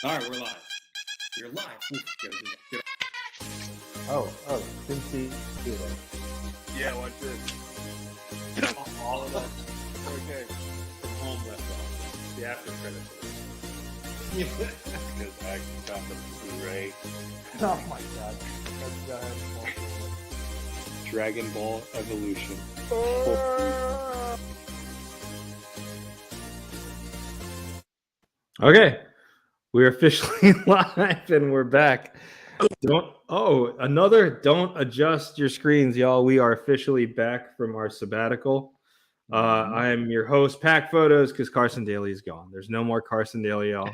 All right, we're live. You're live. Oof, get Oh, didn't see it. Yeah, watch this. All of us. Okay. From home left off. The after credits. Because I got the Blu-ray. Oh my god. Dragon Ball Evolution. Okay. We're officially live and we're back. Don't adjust your screens, y'all. We are officially back from our sabbatical. I am your host, Pack Photos, because Carson Daly is gone. There's no more Carson Daly, y'all.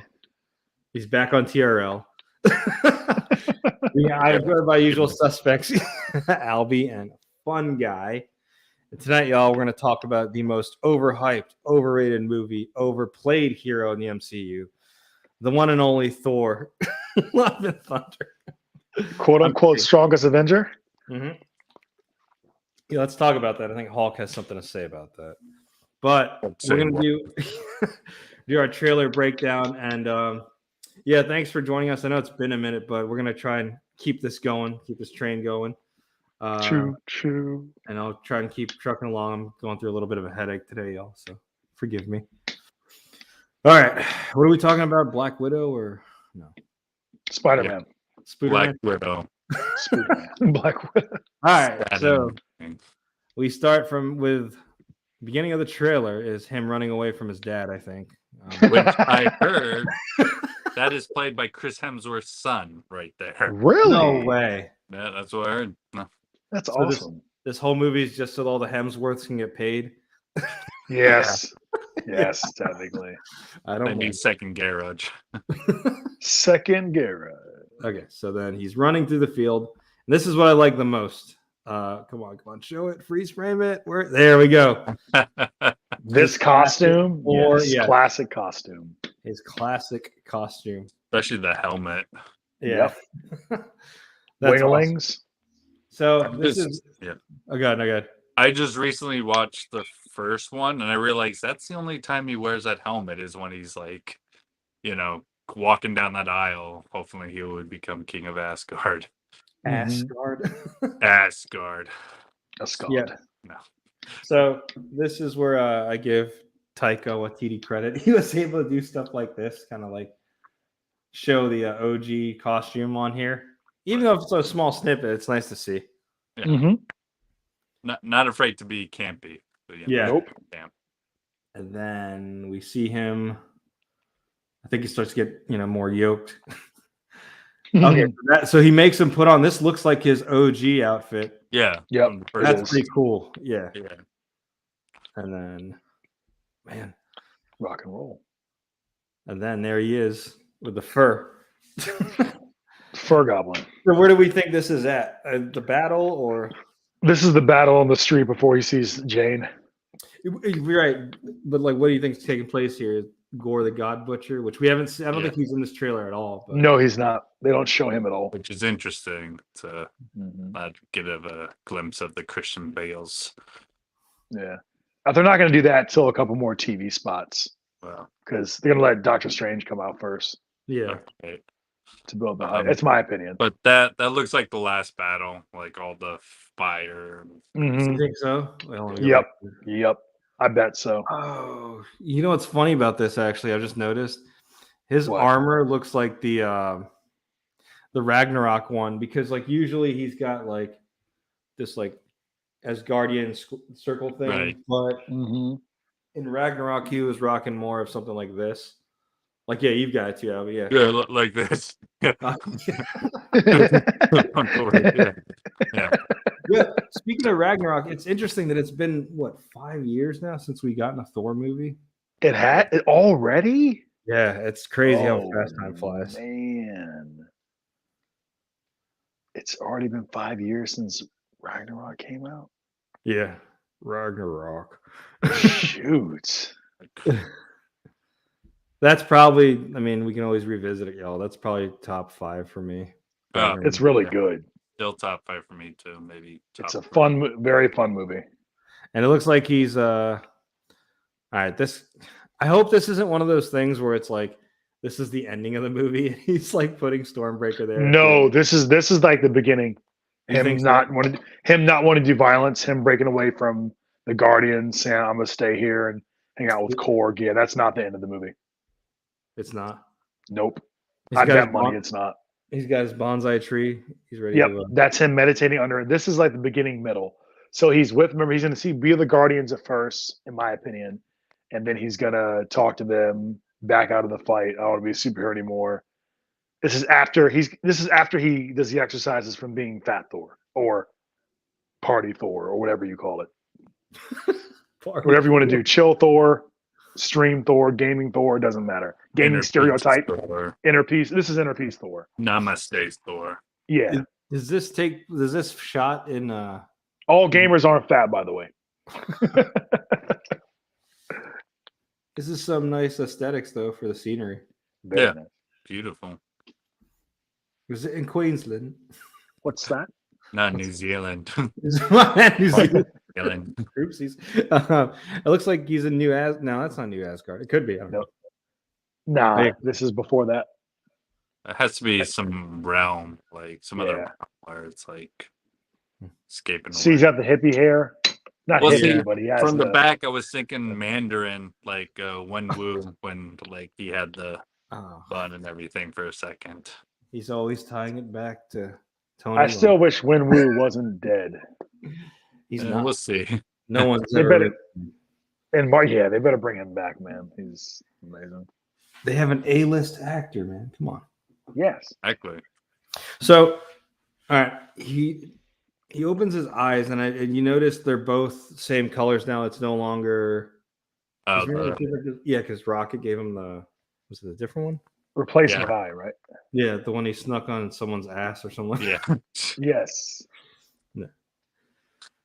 He's back on TRL. I'm joined by usual suspects, Albie and Fun Guy. And tonight, y'all, we're going to talk about the most overhyped, overrated movie, overplayed hero in the MCU, the one and only Thor, Love and Thunder. Quote unquote strongest Avenger. Mm-hmm. Yeah, let's talk about that. I think Hulk has something to say about that. But we're going to do our trailer breakdown. And yeah, thanks for joining us. I know it's been a minute, but we're going to try and keep this going, keep this train going. True. And I'll try and keep trucking along. I'm going through a little bit of a headache today, y'all, so forgive me. All right. What are we talking about? Black Widow or no? Spider-Man. Black Widow. Spider-Man. Black Widow. All right. So we start with the beginning of the trailer is him running away from his dad, I think. Which I heard that is played by Chris Hemsworth's son right there. Really? No way. Yeah, that's what I heard. No. That's So awesome. This whole movie is just so all the Hemsworths can get paid. Yes. Yes, technically. I I don't need second garage. Second garage. Okay, so then he's running through the field. And this is what I like the most. Come on, show it, freeze frame it. There we go. This costume, yeah. classic costume. His classic costume. Especially the helmet. Yeah. Yep. That's Winglings. awesome. So this is yeah. Oh god. I just recently watched the first one and I realized that's the only time he wears that helmet is when he's like, walking down that aisle. Hopefully he would become King of Asgard. Asgard. Asgard. Yeah. No. So this is where I give Taika Waititi credit. He was able to do stuff like this, kind of like show the OG costume on here. Even though it's a small snippet, it's nice to see. Yeah. Mm-hmm. Not afraid to be campy. But Yeah. Nope. Damn. And then we see him. I think he starts to get more yoked. Okay, so he makes him put on. This looks like his OG outfit. Yeah. Yep. That's pretty cool. Yeah. Yeah. And then, man. Rock and roll. And then there he is with the fur. Fur Goblin. So where do we think this is at? The battle or? This is the battle on the street before he sees Jane. You're right. But what do you think is taking place here? Gore the God Butcher, which we haven't seen. I don't think he's in this trailer at all. But. No, he's not. They don't show him at all. Which is interesting to get a glimpse of the Christian Bale's. Yeah. They're not going to do that till a couple more TV spots. Well, because they're going to let Doctor Strange come out first. Yeah. Okay. To build the hype. That's my opinion. But that looks like the last battle, like all the fire. You think so? Yep. I bet so. Oh, you know what's funny about this? Actually, I just noticed his armor looks like the Ragnarok one because usually he's got this Asgardian circle thing, right. But in Ragnarok he was rocking more of something like this. You've got it too, Albie. Yeah, like this. Yeah. Speaking of Ragnarok, it's interesting that it's been 5 years now since we got in a Thor movie. It had it already? Yeah, it's crazy how fast time flies. Man. It's already been 5 years since Ragnarok came out. Yeah. Ragnarok. Shoot. That's probably, we can always revisit it, y'all. That's probably top 5 for me. It's really good. Still top 5 for me too. Maybe. It's a fun, very fun movie. And it looks like he's all right. I hope this isn't one of those things where it's this is the ending of the movie. He's like putting Stormbreaker there. No, this is like the beginning. You Him think so? not wanting to do violence. Him breaking away from the Guardians, saying, "I'm gonna stay here and hang out with Korg." Yeah, that's not the end of the movie. It's not. Nope. He's I got bet his money bon- it's not. He's got his bonsai tree. He's ready Yep, to. that's him meditating under it. This is like the beginning, middle. So remember, he's going to be the Guardians at first, in my opinion, and then he's going to talk to them, back out of the fight. I don't want to be a superhero anymore. This is after he does the exercises from being Fat Thor or Party Thor or whatever you call it. Whatever you want to do, chill Thor, stream Thor, gaming Thor, doesn't matter. Gaming Inner peace stereotype, Thor. inner peace. This is inner peace Thor. Namaste Thor. Yeah. Does this shot in All gamers aren't fat, by the way. this is some nice aesthetics though for the scenery. Very Yeah. nice. Beautiful. Was it in Queensland? What's that? Not New Zealand. Is my New Zealand Zealand. Oopsies. It looks like he's in No, that's not New Asgard. It could be. I don't know. Nah, Hey. this is before that. It has to be some realm, like some other Yeah. realm where it's like escaping. See, he's got the hippie hair. Not Well, hippie, see, but he has From the back, I was thinking Mandarin, like Wenwu, when like he had the Oh, bun and everything for a second. he's always tying it back to Tony. I still wish Wenwu wasn't dead. He's And not. we'll see. No one's They ever. better- And yeah, they better bring him back, man. He's amazing. They have an A-list actor, man. Come on. Yes. Exactly. So, all right, he opens his eyes, and you notice they're both same colors now. It's no longer. Oh, Yeah, because Rocket gave him was it a different one? Replacement Yeah. eye, right? Yeah, the one he snuck on someone's ass or something. yeah. Yes.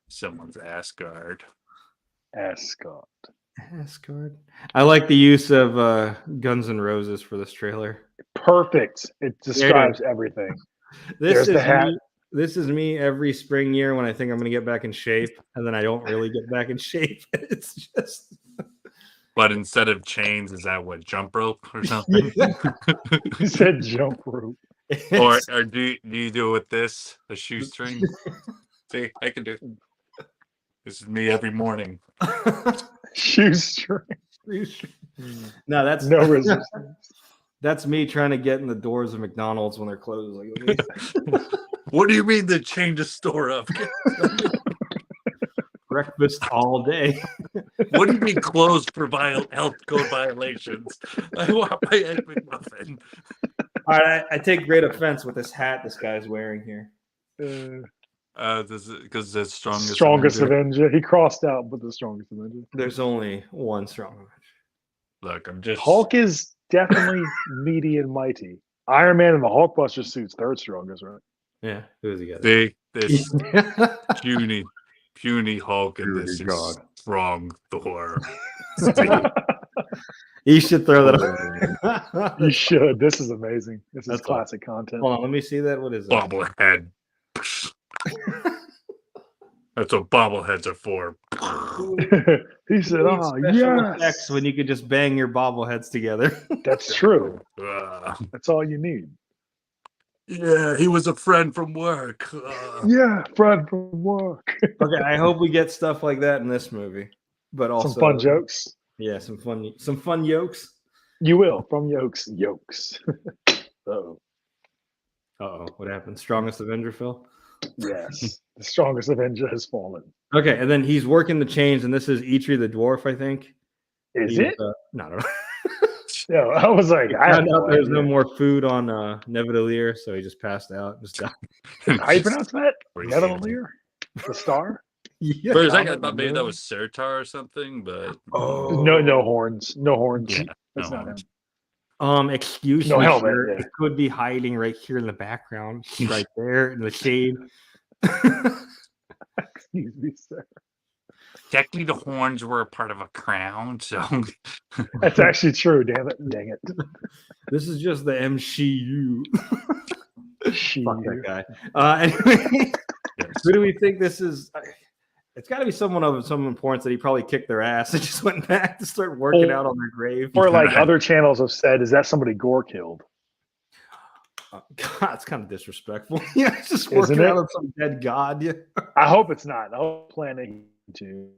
Someone's Asgard. Ascot. Asgard. I like the use of Guns N' Roses for this trailer. Perfect. It describes everything. This There's is the hat. Me, this is me every spring year when I think I'm going to get back in shape, and then I don't really get back in shape. It's just But instead of chains, is that what, jump rope or something? He said jump rope. or do you do it with this, a shoestring? See, I can do it. This is me every morning. Shoestring. No, that's No resistance. That's me trying to get in the doors of McDonald's when they're closed. Like, What do you mean they change the store up? breakfast all day. What do you mean closed for health code violations? I want my egg McMuffin. All right, I take great offense with this hat this guy's wearing here. Because the Strongest Avenger. He crossed out, but the strongest Avenger. There's only one strong. Look, I'm just Hulk is definitely meaty and mighty. Iron Man and the Hulkbuster suit's third strongest, right? Yeah, who has he got? See this puny Hulk and Puny this God. is strong Thor. You should throw that up. You should. This is amazing. This is That's classic content. Hold on, let me see that. What is that? Bobblehead. That's what bobbleheads are for. He said, Need "Oh special effects yes, when you could just bang your bobbleheads together. that's true. Uh, That's all you need." yeah, he was a friend from work. Yeah, Fred from work. Okay, I hope we get stuff like that in this movie. But also Some fun jokes. Yeah, some fun yokes. You will from Yokes. Oh Uh-oh, what happened? Strongest Avenger, Phil? yes, the strongest Avenger has fallen. Okay, and then he's working the chains, and this is Eitri the dwarf, I think. Is He's, it? No, I don't know. No, I was like, I Found out there's no idea. more food on Nevidalier, so he just passed out. Just died. How you pronounce that? Pretty Neville, the star? Yeah. For a second, I Dominant thought maybe that Moon? was Surtar or something, but Oh. No horns. No horns. yeah, That's no not him. horns. Excuse No me, helmet, sir. yeah. It could be hiding right here in the background, right there in the shade. Excuse me, sir. Technically, the horns were a part of a crown, so That's actually true. Damn it. Dang it. This is just the MCU. Fuck She- that guy. Anyway, yes. who do we think this is? It's got to be someone of some importance that he probably kicked their ass and just went back to start working out on their grave. Or like other channels have said, is that somebody Gore killed? God, it's kind of disrespectful. Yeah, it's just working out on some dead god. Yeah. I hope it's not. I hope planning to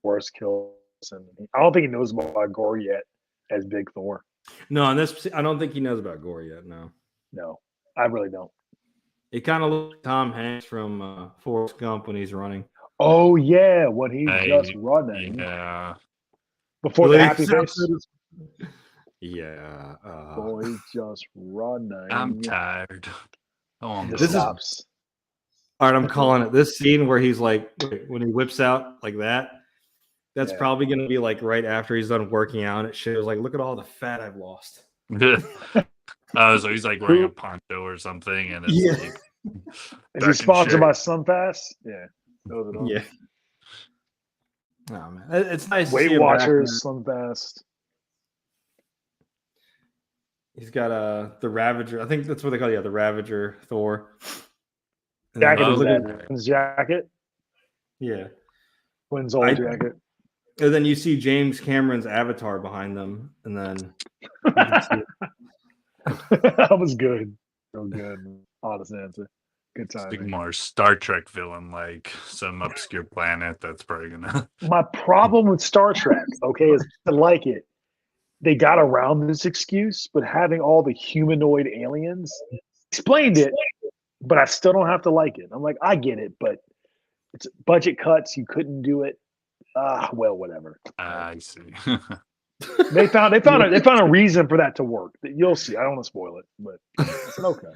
worst kills. And I don't think he knows about Gore yet as Big Thor. No, and this I don't think he knows about Gore yet. No, I really don't. It kind of looks like Tom Hanks from Forrest Gump when he's running. Oh yeah, when he's just running. Yeah. Before the happy face. Yeah. Boy, just running. I'm tired. Oh, this stops. Is all right. I'm calling it. This scene where he's like, when he whips out like that, that's probably going to be like right after he's done working out. It shows like, look at all the fat I've lost. So he's like wearing a poncho or something, and it's like, is he sponsored by Sunfast? Yeah. Yeah. Oh man, it's nice. Weight Watchers, Sunfast. He's got the Ravager. I think that's what they call the Ravager Thor. Jacket, his jacket. Yeah. Quinn's old jacket. And then you see James Cameron's avatar behind them, and then that was good. So good. Honest answer. Good time. Big more Star Trek villain, like some obscure planet that's probably gonna. My problem with Star Trek, okay, is I like it. They got around this excuse, but having all the humanoid aliens explained it, but I still don't have to like it. I'm like, I get it, but it's budget cuts. You couldn't do it. Well, whatever. I see. They found a reason for that to work. You'll see. I don't want to spoil it, but it's okay.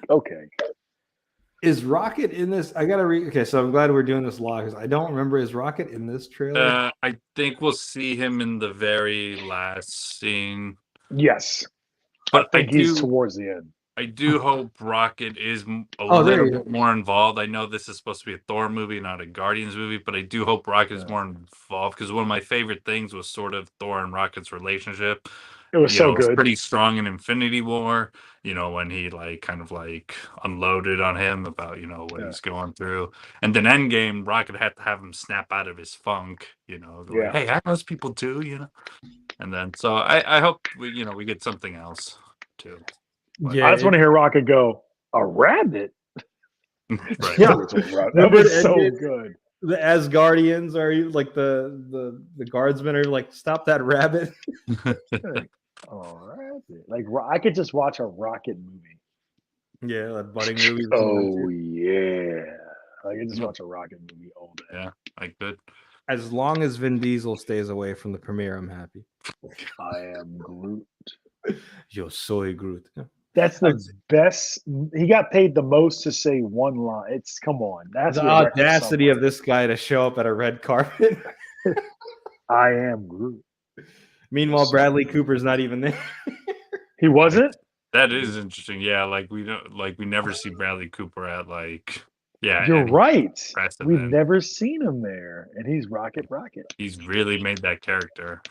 Okay. Is Rocket in this? I gotta read. Okay, so I'm glad we're doing this live because I don't remember. Is Rocket in this trailer? I think we'll see him in the very last scene. Yes, but I think he's towards the end. I do hope Rocket is a little bit more involved. I know this is supposed to be a Thor movie, not a Guardians movie, but I do hope Rocket is more involved because one of my favorite things was sort of Thor and Rocket's relationship. It was so good. It was pretty strong in Infinity War, when he kind of unloaded on him about, what he's going through. And then Endgame, Rocket had to have him snap out of his funk, like, hey, I know those people too, And then, so I hope we get something else too. But, I just want to hear Rocket go, a rabbit? Right. Yeah, that was so good. The Asgardians are like the guardsmen are like, stop that rabbit. Oh, rabbit. Like I could just watch a Rocket movie. Yeah, that budding movie. Oh yeah, I could just watch a Rocket movie all day. Yeah, I could. As long as Vin Diesel stays away from the premiere, I'm happy. I am Groot. Yo soy Groot. That's the best. He got paid the most to say one line. It's come on. That's the audacity of this guy to show up at a red carpet. I am Groot. Meanwhile, Bradley Cooper's not even there. He wasn't? That is interesting. Yeah, we never see Bradley Cooper at You're right. We've event. Never seen him there, and he's Rocket. He's really made that character.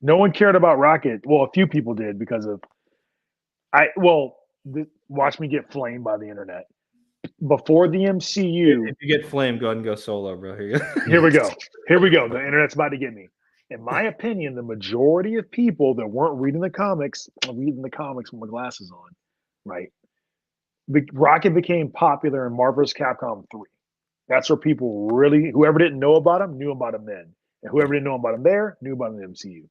No one cared about Rocket. Well, a few people did because of watch me get flamed by the internet. Before the MCU, if you get flamed, go ahead and go solo, bro. Here we go. The internet's about to get me. In my opinion, the majority of people that weren't reading the comics with my glasses on, right? Rocket became popular in Marvel's Capcom 3. That's where people really, whoever didn't know about him, knew about him then. And whoever didn't know about him there, knew about him in the MCU.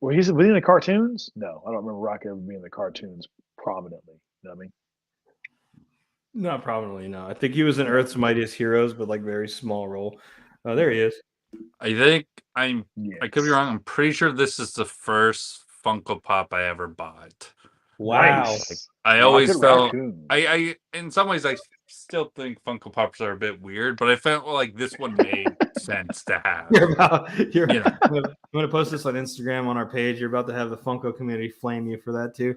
Was he in the cartoons? No, I don't remember Rocket ever being in the cartoons prominently. You know what I mean? Not prominently, no. I think he was in Earth's Mightiest Heroes, but very small role. Oh, there he is. I think I could be wrong. I'm pretty sure this is the first Funko Pop I ever bought. Wow. Nice. I always felt I in some ways I still think Funko Pops are a bit weird, but I felt like this one made sense to have. I'm going to post this on Instagram on our page. You're about to have the Funko community flame you for that too.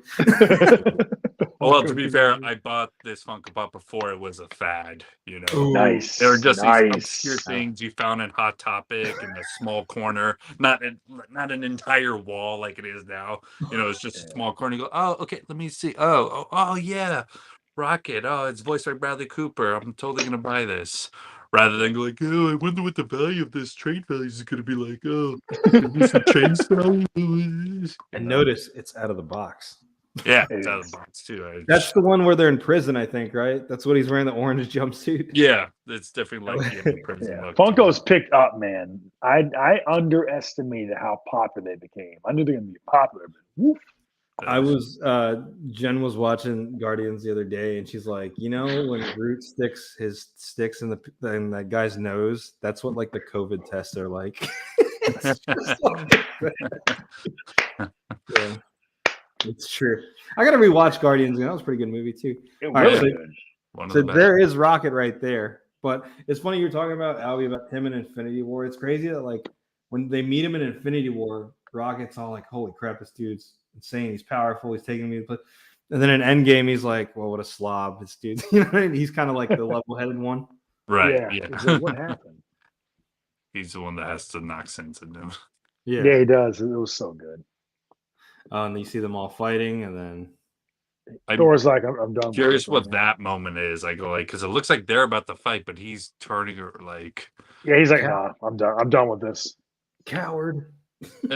Well, to be fair, I bought this Funko Pop before it was a fad. Nice. They were just these obscure things you found in Hot Topic in a small corner, not an entire wall like it is now. It's just a small corner. You go, oh, okay, let me see. Oh, yeah. Rocket, oh, it's voiced by Bradley Cooper. I'm totally gonna buy this. Rather than go like, oh, I wonder what the value of this trade value is gonna be like. Oh, is this a trade value? And notice it's out of the box. Yeah, It it's out of is. the box too. That's the one where they're in prison, I think, right? That's what he's wearing, the orange jumpsuit. yeah, it's definitely like the prison Yeah. look. Funko's picked up, man. I underestimated how popular they became. I knew they were gonna be popular, but woof. Jen was watching Guardians the other day, and she's like, you know, when Groot sticks his sticks in that guy's nose, that's what like the COVID tests are like. Yeah, it's true. I gotta rewatch Guardians. That was a pretty good movie too. It All right, really so- good. One of So the best. there is Rocket right there. But it's funny you're talking about Albie, about him in Infinity War. It's crazy that like when they meet him in Infinity War, Rocket's all like, "Holy crap, this dude's insane. He's powerful. He's taking me to place." And then in Endgame, he's like, "Well, what a slob, this dude." You know what I mean? He's kind of like the level-headed one. Right, Yeah. yeah. It's like, what happened? He's the one that has to knock sense into him. Yeah. Yeah, he does. It was so good. And you see them all fighting, and then I'm Thor's like, I'm done. with curious this one, what man. that moment is. I go like, because it looks like they're about to fight, but he's turning or like Yeah, he's like, nah, I'm done. I'm done with this. coward.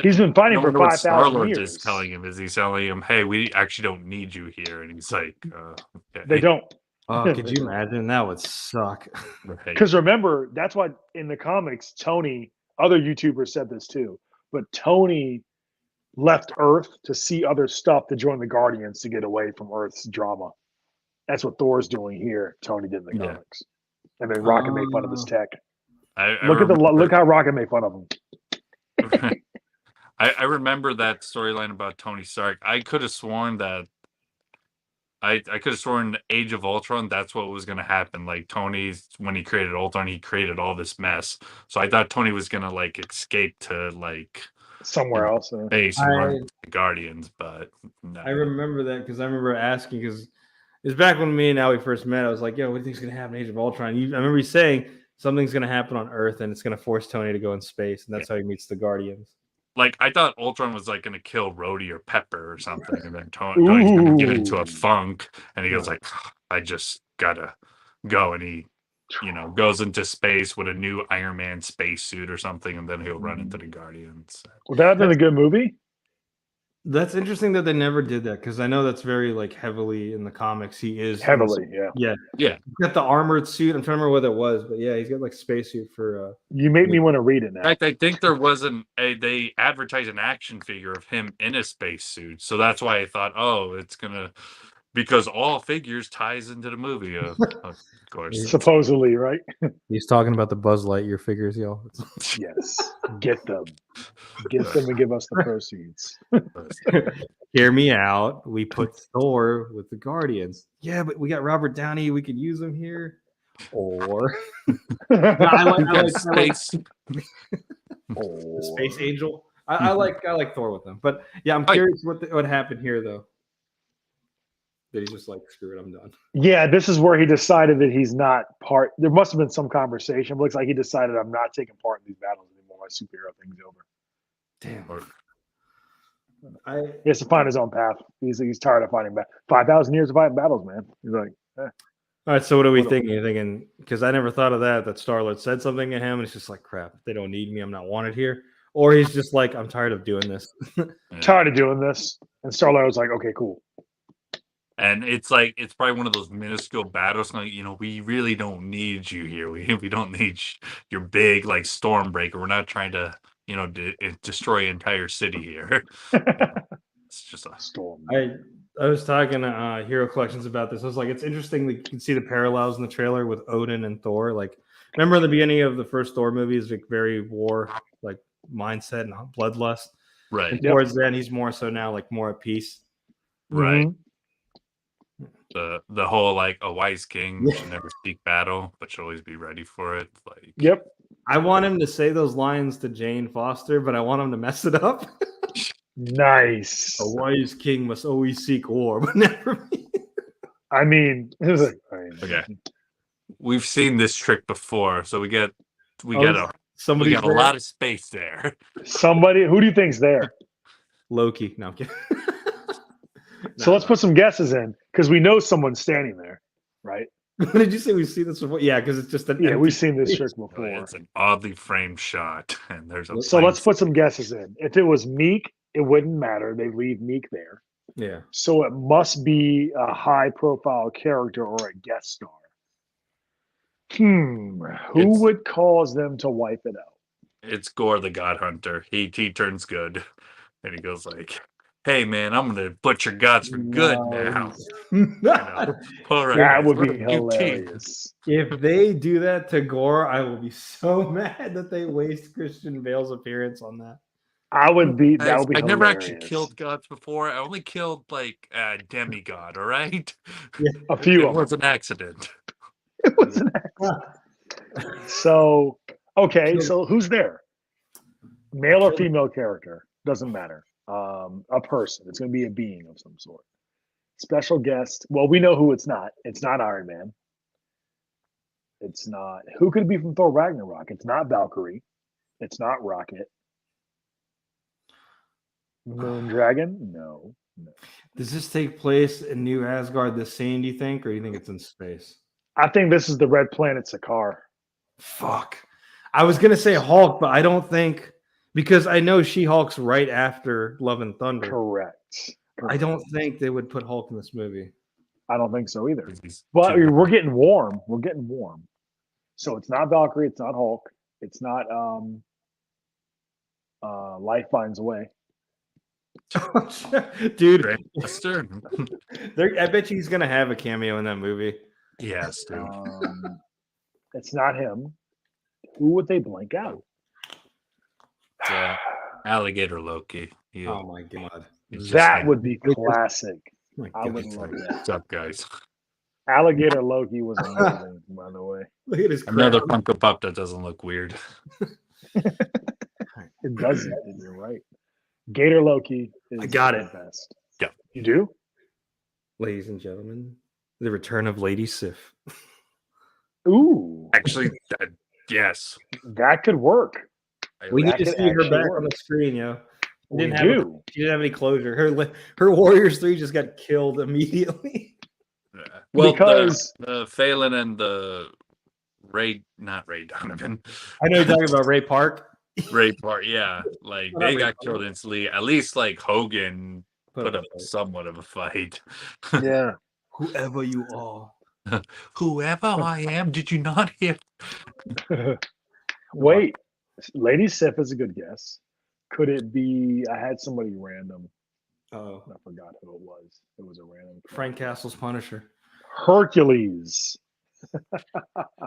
He's been fighting I for wonder what 5,000 Star-Lord years. is telling him. Is he telling him, "Hey, we actually don't need you here," and he's like, okay. They don't. Oh, could you imagine? That would suck. Right. Because remember, that's why in the comics, Tony, other YouTubers said this too, but Tony left Earth to see other stuff to join the Guardians to get away from Earth's drama. That's what Thor's doing here. Tony did in the Yeah. comics. And then Rocket made fun of his tech. I Look how Rocket made fun of him. I remember that storyline about Tony Stark. I could have sworn that I could have sworn Age of Ultron, that's what was going to happen. Like Tony's, when he created Ultron, he created all this mess. So I thought Tony was going to like escape to like Somewhere else. base and run to the Guardians, but no. I remember that because I remember asking, because it's back when me and Albie first met. I was like, "Yo, what do you think's gonna happen in Age of Ultron?" I remember you saying something's gonna happen on Earth, and it's gonna force Tony to go in space, and that's how he meets the Guardians. Like I thought Ultron was like going to kill Rhodey or Pepper or something, and then Tony's going to get into a funk, and he goes like, "I just gotta go," and he, goes into space with a new Iron Man spacesuit or something, and then he'll run into the Guardians. Would that have been a good movie? That's interesting that they never did that, because I know that's very like heavily in the comics. He is Heavily, yeah. yeah. Yeah. He's got the armored suit. I'm trying to remember what it was, but yeah, he's got like spacesuit for. You make me want to read it In now. fact, I think there wasn't they advertised an action figure of him in a spacesuit, so that's why I thought, oh, it's gonna, because all figures ties into the movie, of course. Supposedly, right? He's talking about the Buzz Lightyear figures, y'all. Yes. Get them. Get them and give us the proceeds. Hear me out. We put Thor with the Guardians. Yeah, but we got Robert Downey. We could use him here. Or I like Space. the Space Angel. I like Thor with them. But yeah, I'm curious what happened here though. That he's just like, screw it, I'm done. Yeah, this is where he decided that he's not part. There must have been some conversation. It looks like he decided, I'm not taking part in these battles anymore. My superhero thing's over. Damn. He has to find his own path. He's tired of fighting back. 5,000 years of fighting battles, man. He's like, All right, so what are we thinking? You're thinking, because I never thought of that Star-Lord said something to him, and it's just like, crap, they don't need me, I'm not wanted here. Or he's just like, I'm tired of doing this. tired of doing this. And Star-Lord was like, okay, cool. And it's like, it's probably one of those minuscule battles. Like, we really don't need you here. We don't need your big like Stormbreaker. We're not trying to, destroy an entire city here. It's just a storm. I was talking to Hero Collections about this. I was like, it's interesting that you can see the parallels in the trailer with Odin and Thor. Like, remember in the beginning of the first Thor movie is like very war like mindset and bloodlust. right, And towards then, he's more so now like more at peace. right. Mhm. The whole like a wise king should never seek battle, but should always be ready for it. Like, Yep. I want him to say those lines to Jane Foster, but I want him to mess it up. Nice. A wise king must always seek war, but never me. I mean, it was like, Okay. We've seen this trick before, so we get a lot of space there. somebody. Who do you think's there? Loki. No, I'm kidding. So let's put some guesses in. because we know someone's standing there, right? What did you say? We've seen this before? Yeah, because it's just an Yeah, empty we've seen this space. trick before. It's an oddly framed shot, and there's a. So plain let's put some guesses in. If it was Meek, it wouldn't matter. They leave Meek there. Yeah. So it must be a high-profile character or a guest star. Who It's- would cause them to wipe it out? It's Gore the God Hunter. He turns good, and he goes like, "Hey man, I'm gonna butcher gods for good now." All right, That would we're be a new team. hilarious. If they do that to Gore, I will be so mad that they waste Christian Bale's appearance on that. That would be I hilarious. never actually killed gods before. I only killed like a demigod. All right, a few it of them. was an accident. It was an accident. So, okay, so who's there? Male or female character? Doesn't matter. A person. It's going to be a being of some sort. Special guest. Well, we know who it's not. It's not Iron Man. It's not. Who could it be from Thor Ragnarok? It's not Valkyrie. It's not Rocket. Moondragon? No. Does this take place in New Asgard the same, do you think, or do you think it's in space? I think this is the Red Planet Sakaar. Fuck. I was gonna say Hulk, but I don't think, because I know She-Hulk's right after Love and Thunder. Correct. I don't think they would put Hulk in this movie. I don't think so either. He's But too- we're getting warm. We're getting warm. So it's not Valkyrie. It's not Hulk. It's not Life Finds a Way. Dude, Grandmaster? I bet you he's gonna have a cameo in that movie. Yes, dude. It's not him. Who would they blank out? It's, Alligator Loki. He- Oh my god. he's just That like, would be classic. My I God. would love that. What's up, guys? Alligator Loki was amazing, by the way. Look at his Another crown. Funko Pop that doesn't look weird. It doesn't. And you're right. Gator Loki is I got the it. best. Yeah. You do? Ladies and gentlemen, the return of Lady Sif. Ooh. Actually, yes. That could work. We That get to could see her actually back work. on the screen, yo. She We didn't do. She didn't have any closure. Her Warriors 3 just got killed immediately. Well, Because- the Phelan and the not Ray Donovan, I know you're talking about Ray Park. Ray Park, yeah, like Not they Ray got Park. killed instantly. At least like Hogan put up But somewhat of a fight. Yeah. whoever you are. Whoever I am, did you not hear? Wait. Lady Sif is a good guess. Could it be? I had somebody random. Oh, I forgot who it was. It was a random. Frank Castle's Punisher. Hercules.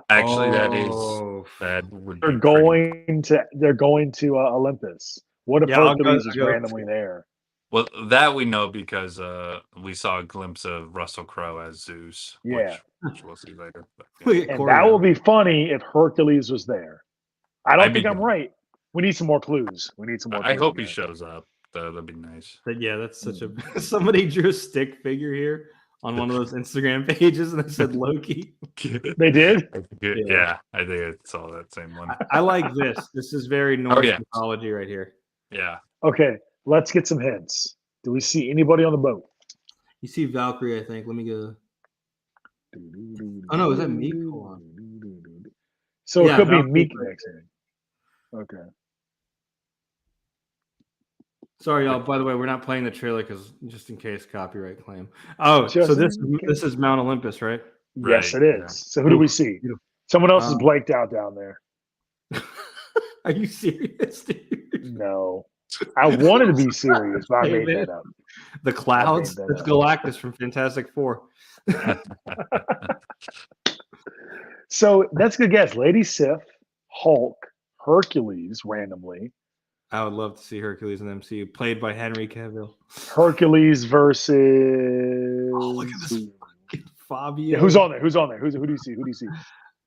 Actually, that Oh, would. They're be going to. They're going to Olympus. What if Yeah, I'll go- Hercules I'll is go. randomly there? Well, that we know because we saw a glimpse of Russell Crowe as Zeus. Yeah. which we'll see later. But, yeah. look at And Corey. that will be funny if Hercules was there. I don't I'd be think I'm down. right. We need some more clues. We need some more. I clues, hope he man. shows up. That'd be nice. But yeah, that's such a. Somebody drew a stick figure here on one of those Instagram pages, and it said Loki. They did. Yeah, I think I saw that same one. I like this. This is very Norse yeah. mythology right here. Yeah. Okay, let's get some hints. Do we see anybody on the boat? You see Valkyrie, I think. Let me go. Oh, no, is that Meek? Hold on. So it Yeah, could be Valkyrie. Meek next thing. Okay. Sorry, y'all. By the way, we're not playing the trailer because just in case copyright claim. Oh, Just so this in case. this is Mount Olympus, right? Yes, Right, it is. yeah. So who do we see? Beautiful. Someone else is Um, blanked out down there. Are you serious, dude? No. I wanted to be serious, but I Hey, made man. that up. The clouds. that That's up. Galactus from Fantastic Four. So that's a good guess. Lady Sif, Hulk, Hercules randomly. I would love to see Hercules in the MCU, played by Henry Cavill. Hercules versus. Oh, look at this Fabio. Yeah, who's on there? Who's on there? Who do you see? Who do you see?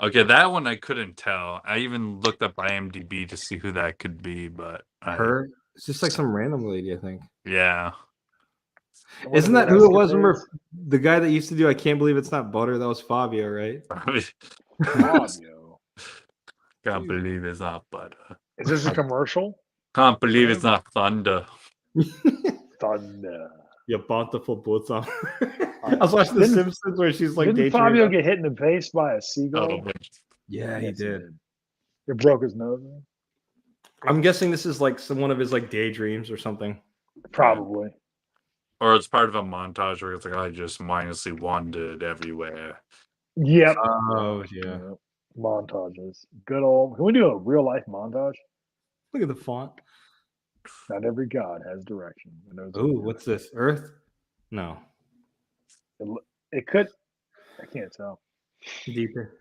Okay, that one I couldn't tell. I even looked up IMDb to see who that could be, but Her? It's just like some random lady, I think. yeah. I wonder Isn't that who who it that was? is. Remember the guy that used to do I Can't Believe It's Not Butter? That was Fabio, right? Fabio. Can't believe it's not butter. Is this a commercial? Can't believe it's not thunder. Thunder. Yeah, bountiful bosom. I was watching The Simpsons where she's like Didn't daydreaming Fabio about- get hit in the face by a seagull? Oh, Yeah, he Yes, did. It broke his nose. I'm guessing this is like one of his like daydreams or something. Probably. or it's part of a montage where it's like I just mindlessly wandered everywhere. Yep. Oh yeah. Montages. Good old. Can we do a real life montage? Look at the font. Not every god has direction. Oh, what's this? Earth? No. It could. I can't tell. Deeper.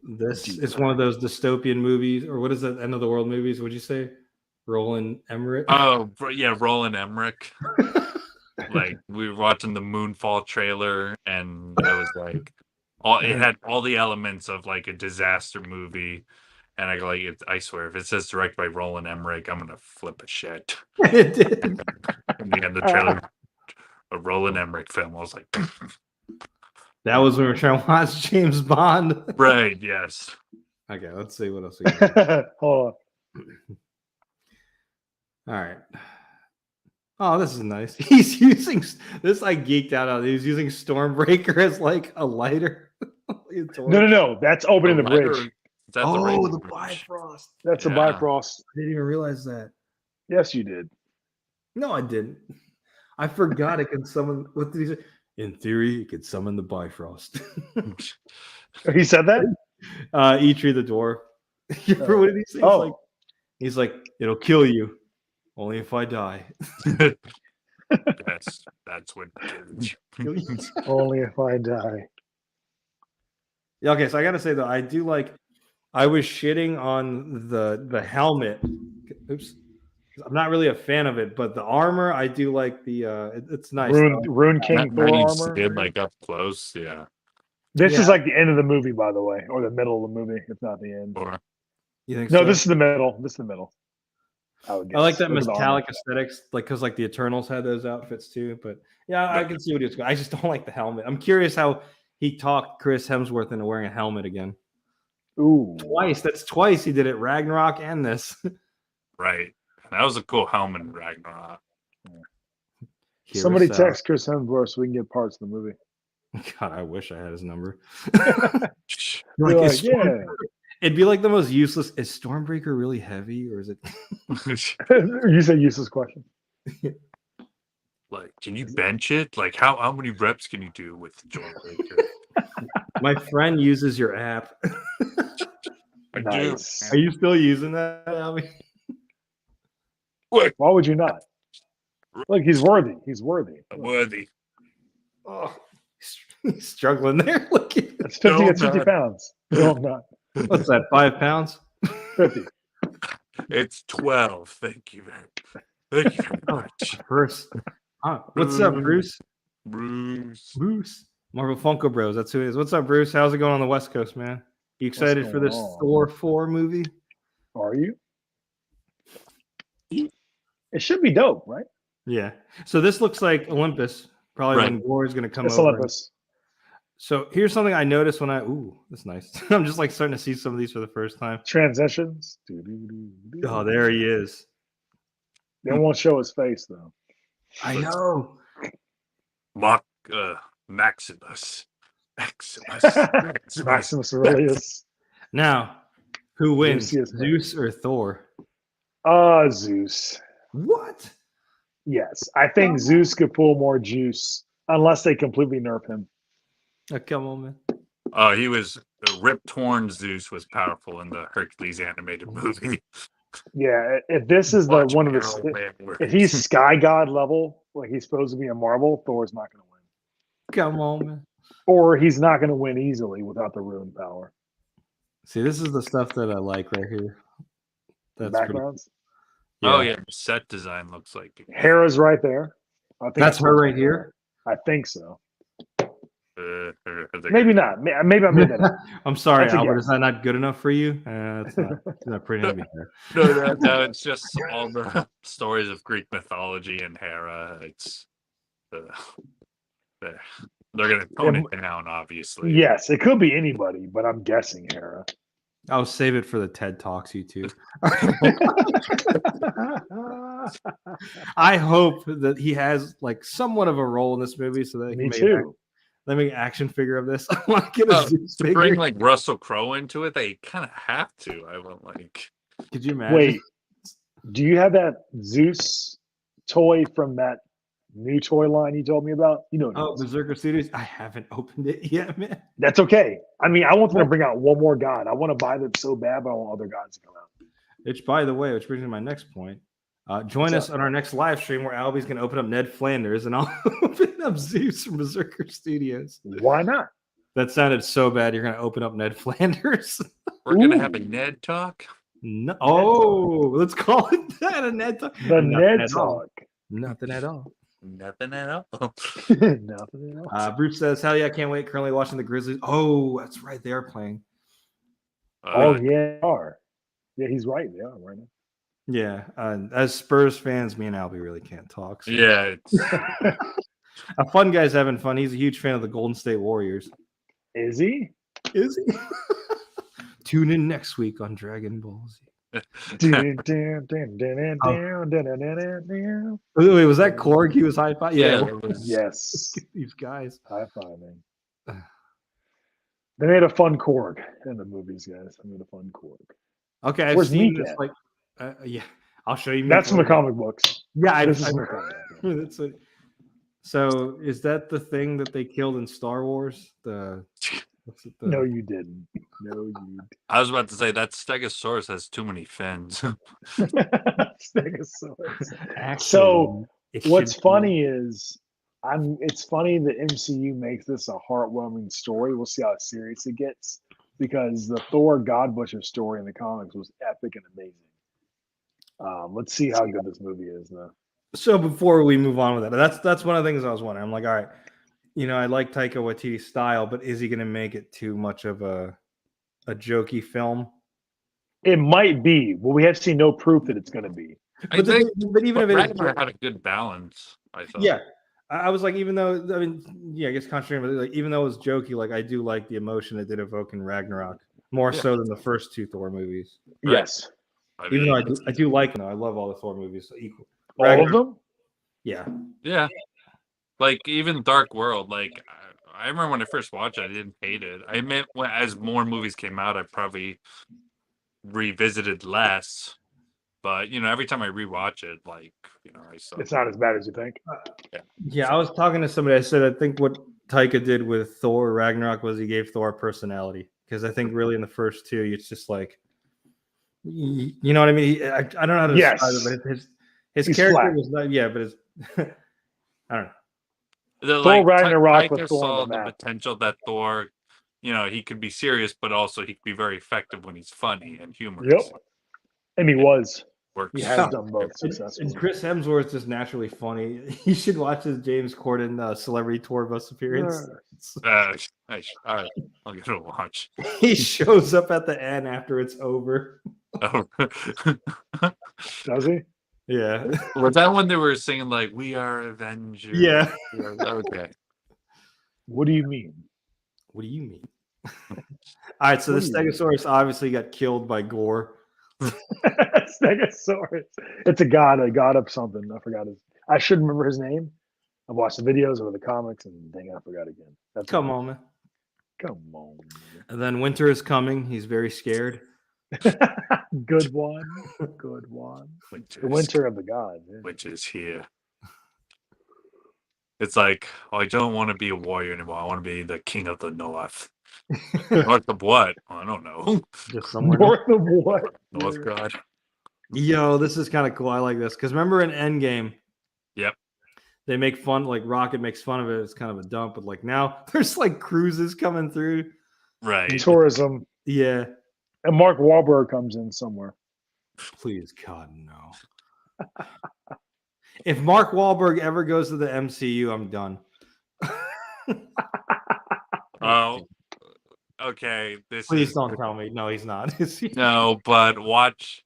This is one of those dystopian movies, or what is that? End of the world movies? Would you say? Roland Emmerich. Oh yeah, Roland Emmerich. Like we were watching the Moonfall trailer, and it was like it had all the elements of like a disaster movie. And I go like, I swear, if it says directed by Roland Emmerich, I'm gonna flip a shit. It did. In the end, the trailer, a Roland Emmerich film. I was like, That was when we were trying to watch James Bond. right, yes. Okay, let's see what else we got. Hold on. All right. Oh, this is nice. He's using this. I geeked out on. He's using Stormbreaker as like a lighter. No. That's opening the lighter- bridge. is that the right the bridge? Bifrost. That's a Yeah. Bifrost. I didn't even realize that. Yes, you did. No, I didn't. I forgot it could summon. What did he say? In theory, it could summon the Bifrost. He said that? Eitri the dwarf. What did he say? He's like, it'll kill you, only if I die. That's what kills you. Only if I die. Yeah, okay, so I gotta say though, I do like. I was shitting on the helmet. Oops, I'm not really a fan of it, but the armor, I do like the. It's nice. Rune King That Thor when you armor. see it, like up close, yeah. This Yeah. is like the end of the movie, by the way, or the middle of the movie, if not the end. Or You think No, so? this is the middle. This is the middle. I like that Look at the metallic armor. aesthetics, like because like the Eternals had those outfits too. But yeah, I can see what he was going. I just don't like the helmet. I'm curious how he talked Chris Hemsworth into wearing a helmet again. Ooh. Twice. That's twice he did it. Ragnarok and this. right. That was a cool helmet in Ragnarok. Somebody Kurosawa. text Chris Hemsworth so we can get parts of the movie. God, I wish I had his number. You're like, is yeah. Stormbreaker- It'd be like the most useless. Is Stormbreaker really heavy, or is it? You said useless question. Like, can you bench it? Like, how many reps can you do with Stormbreaker? My friend uses your app. I Nice. Are you still using that, Albie? Look, Why would you not? Look, he's worthy. He's worthy. I'm worthy. Oh, he's struggling there. Look at That's 50. No, It's 50 not. pounds. No, I'm not. what's that? 5 pounds? 50. It's 12. Thank you very much. Bruce. What's up, Bruce? Bruce. Bruce. Marvel Funko Bros. That's who it is. What's up, Bruce? How's it going on the West Coast, man? You excited for going this on? Thor 4 movie? Are you? It should be dope, right? Yeah. So this looks like Olympus. Probably Right. when Gore is going to come It's over. Olympus. So here's something I noticed when that's nice. I'm just like starting to see some of these for the first time. Transitions. Oh, there he is. They won't show his face though. I know. Maximus. Maximus. Maximus Aurelius. Now, who wins, Lucius Zeus or Thor? Zeus. What? Yes, I think Zeus could pull more juice unless they completely nerf him. Oh, come on, man. Oh, he was Rip Torn Zeus was powerful in the Hercules animated movie. Yeah, if this is the Watch one of Arrow the, Man work. if he's Sky God level, like he's supposed to be in Marvel, Thor's not going to win, Come on, man. or he's not going to win easily without the rune power. See, this is the stuff that I like right here. The That's pretty. backgrounds. Oh yeah, the set design looks like Hera's right there. I think That's her right here. I think so. they- Maybe not. Maybe I made that up. I'm sorry, That's a Albert. guess. Is that not good enough for you? It's not pretty heavy there. No, it's just all the stories of Greek mythology and Hera. It's they're gonna tone it down, obviously. Yes, it could be anybody, but I'm guessing Hera. I'll save it for the TED Talks, you two. I hope that he has like somewhat of a role in this movie, so that he Me can too. let me action figure of this. I want to get a Zeus To figure. bring like Russell Crowe into it, they kind of have to. I want like. Could you imagine? Wait, do you have that Zeus toy from that new toy line you told me about? You know what it Oh, is. Berserker Studios. I haven't opened it yet, man. That's okay. I mean, I want them to bring out one more god. I want to buy them so bad, but I want other gods to come out. Which, by the way, which brings me to my next point. Join What's us up? on our next live stream where Albie's going to open up Ned Flanders and I'll open up Zeus from Berserker Studios. Why not? That sounded so bad. You're going to open up Ned Flanders. We're gonna have a Ooh. Ned talk. No, oh, let's call it that. A Ned talk. The Nothing Ned at all. talk. Nothing at all. Nothing at all. Nothing else. Bruce says, "Hell yeah, I can't wait. Currently watching the Grizzlies." Oh, that's right. They are playing. Oh yeah, they are. Yeah, he's right. They are right now. Yeah. As Spurs fans, me and Albie really can't talk. So. Yeah, it's, A fun guy's having fun. He's a huge fan of the Golden State Warriors. Is he? Is he? Tune in next week on Dragon Ball Z. Wait, Wait, was that Korg he was high five? yeah. Yeah. it was- yes. These guys. High fiving. They made a fun Korg in the movies, guys. They made a fun Korg. Okay, I've Where's seen Meek this. at? Like, yeah, I'll show you. That's from the Meek. comic books. Yeah, This is from the comic book. that's it. So, is that the thing that they killed in Star Wars? What's it? No, you didn't. No, you I was about to say that Stegosaurus has too many fins. Stegosaurus. Actually, So, it What's should be- funny is it's funny the MCU makes this a heartwarming story. We'll see how serious it gets because the Thor God Butcher story in the comics was epic and amazing. Let's see how good this movie is though. So before we move on with that, that's one of the things I was wondering. I'm like, all right, I like Taika Waititi's style, but is he going to make it too much of a jokey film? It might be, but we have seen no proof that it's going to be. I think but even if it is, Ragnar had a good balance. I thought. yeah, I was like, even though I guess contrary, but like even though it was jokey, like I do like the emotion it did evoke in Ragnarok more so than the first two Thor movies. Right. Yes, Even though I do like them, I love all the Thor movies equal. all of them. Yeah, Yeah. Like even Dark World, like I remember when I first watched it, I didn't hate it. I admit as more movies came out, I probably revisited less. But every time I rewatch it, like I saw It's not as bad as you think. yeah. I was talking to somebody. I said I think what Taika did with Thor Ragnarok was he gave Thor personality because I think really in the first two, it's just like, you know what I mean. I don't know how to describe it, but his He's character flat. was not. Yeah, but I don't know. Thor Ragnarok with Taika Thor on saw the the map. potential that Thor, he could be serious, but also he could be very effective when he's funny and humorous. Yep, and he was. Works. He has done both And successfully. Chris Hemsworth's just naturally funny. You should watch his James Corden celebrity tour bus appearance. All right, I'll give it a watch. He shows up at the end after it's over. Oh. Does he? Yeah. Was that when they were singing like "We Are Avengers"? Yeah. Okay. What do you mean? What do you mean? All right, so the What do you mean? Stegosaurus obviously got killed by Gore. Stegosaurus. It's a god of something. I forgot his. I should remember his name. I've watched the videos or the comics, and dang, I forgot again. Come on, man. Come on. And then winter is coming. He's very scared. Good one. Good one. The winter of the gods. Yeah. Which is here. It's like, I don't want to be a warrior anymore. I want to be the king of the north. North of what? I don't know. Just somewhere. North of what? North God. Yo, this is kind of cool. I like this because remember in Endgame, Yep. they make fun. Like Rocket makes fun of it. It's kind of a dump, but like now there's like cruises coming through. Right. Tourism. Yeah. And Mark Wahlberg comes in somewhere. Please, God, no. If Mark Wahlberg ever goes to the MCU, I'm done. Oh, okay. Please don't tell me. No, he's not. Is he? No, but watch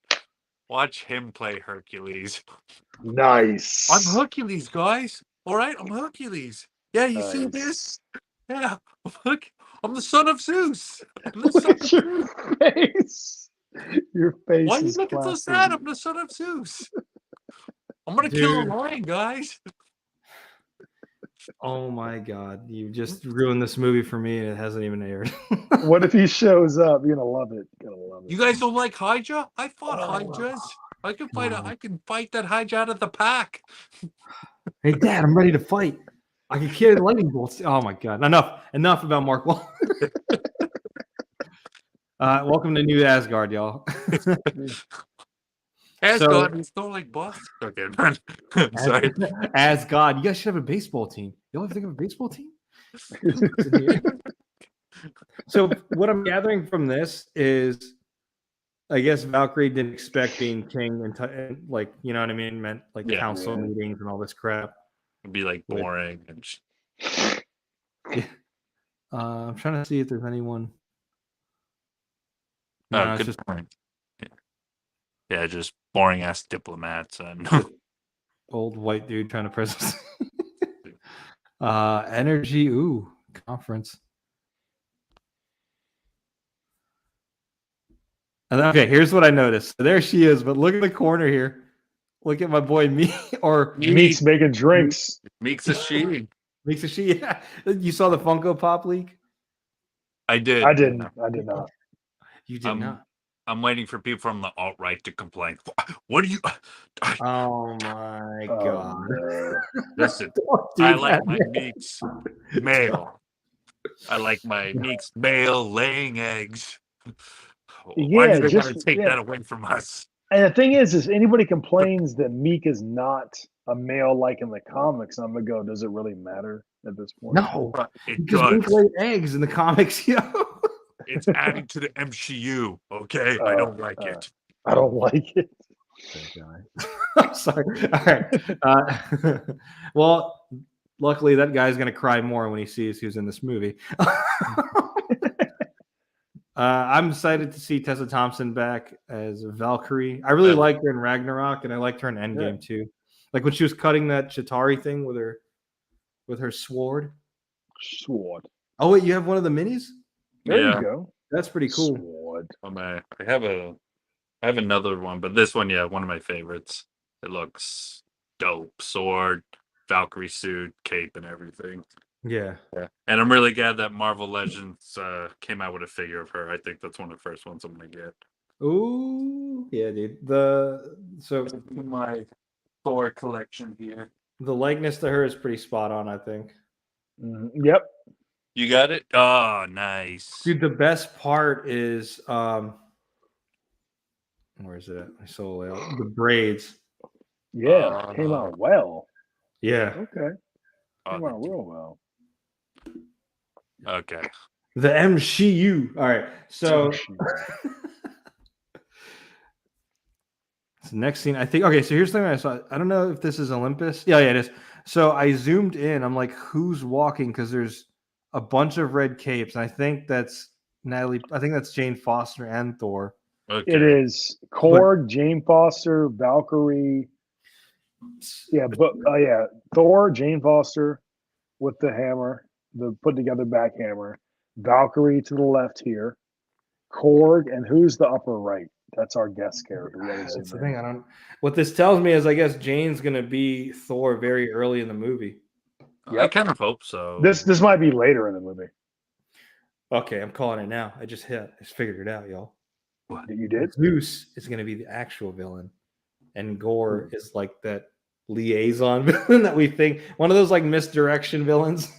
him play Hercules. Nice. I'm Hercules, guys. All right, I'm Hercules. Yeah, you see Nice. this? Yeah, I'm I'm the son of Zeus. I'm the Look son at of your Zeus. face. Your face Why are you is looking so classic. sad? I'm the son of Zeus. I'm gonna kill a Dude. lion, guys. Oh my god, you just ruined this movie for me, and it hasn't even aired. What if he shows up? You're gonna love it. You're gonna love it. You guys don't like Hydra? I fought Oh. Hydras. I can fight. God. I can fight that Hydra out of the pack. Hey, Dad, I'm ready to fight. I can carry the lightning bolts. Oh my god, enough about Mark Wahlberg. Welcome to New Asgard, y'all. Asgard is still like boss. Okay, man. I'm sorry. Asgard, you guys should have a baseball team. Y'all ever think of a baseball team? So what I'm gathering from this is, I guess Valkyrie didn't expect being king and like, you know what I mean, meant like Yeah. council meetings and all this crap. It'd be like boring and Yeah. I'm trying to see if there's anyone. oh, No, it's good just point. Yeah, just boring ass diplomats and old white dude trying to press. Energy, conference. And okay, here's what I noticed. So there she is, but look at the corner here. Look at my boy me or Meek's making drinks. Meek's a she. Meek's a she. Yeah. You saw the Funko Pop leak? I did. I didn't. I did not. You did not. I'm waiting for people from the alt-right to complain. What do you... Oh my god. No. Listen, Don't do I like that, my man. Meeks male. I like my Meeks male laying eggs. Why Yeah, do they just- want to take yeah. that away from us? And the thing is anybody complains that Meek is not a male like in the comics, I'm gonna go, does it really matter at this point? No, It because Meek does. laid eggs in the comics, yo. It's adding to the MCU, okay? I don't like it. I don't like it. I'm sorry. All right. Well, luckily that guy's gonna cry more when he sees who's in this movie. I'm excited to see Tessa Thompson back as Valkyrie. I really liked her in Ragnarok, and I liked her in Endgame too. Like when she was cutting that Chitauri thing with her sword. Sword. Oh wait, you have one of the minis? There Yeah. you go. That's pretty cool. Sword. I have another one, but this one, one of my favorites. It looks dope. Sword, Valkyrie suit, cape, and everything. Yeah. And I'm really glad that Marvel Legends came out with a figure of her. I think that's one of the first ones I'm gonna get. Ooh, yeah, dude. So My Thor collection here. the likeness to her is pretty spot on, I think. Yep. You got it? Oh, nice. Dude, the best part is where is it at? My soul layout. The braids. Yeah. Came out well. Yeah. Okay. Came out real well. Okay. The MCU. All right. So next scene, I think. Okay, so here's the thing I saw. I don't know if this is Olympus. Yeah, it is. So I zoomed in. I'm like, who's walking? Because there's a bunch of red capes. And I think that's Natalie. I think that's Jane Foster and Thor. Okay. It is Korg, Jane Foster, Valkyrie. Yeah, but Thor, Jane Foster with the hammer, the put together back hammer. Valkyrie to the left here. Korg, and who's the upper right? That's our guest character. That's the thing. I don't. What this tells me is, I guess Jane's gonna be Thor very early in the movie. I kind of hope so. This might be later in the movie. Okay, I'm calling it now. I just figured it out, y'all. What? You did? Zeus is gonna be the actual villain, and Gore is like that liaison villain that we think, one of those like misdirection villains.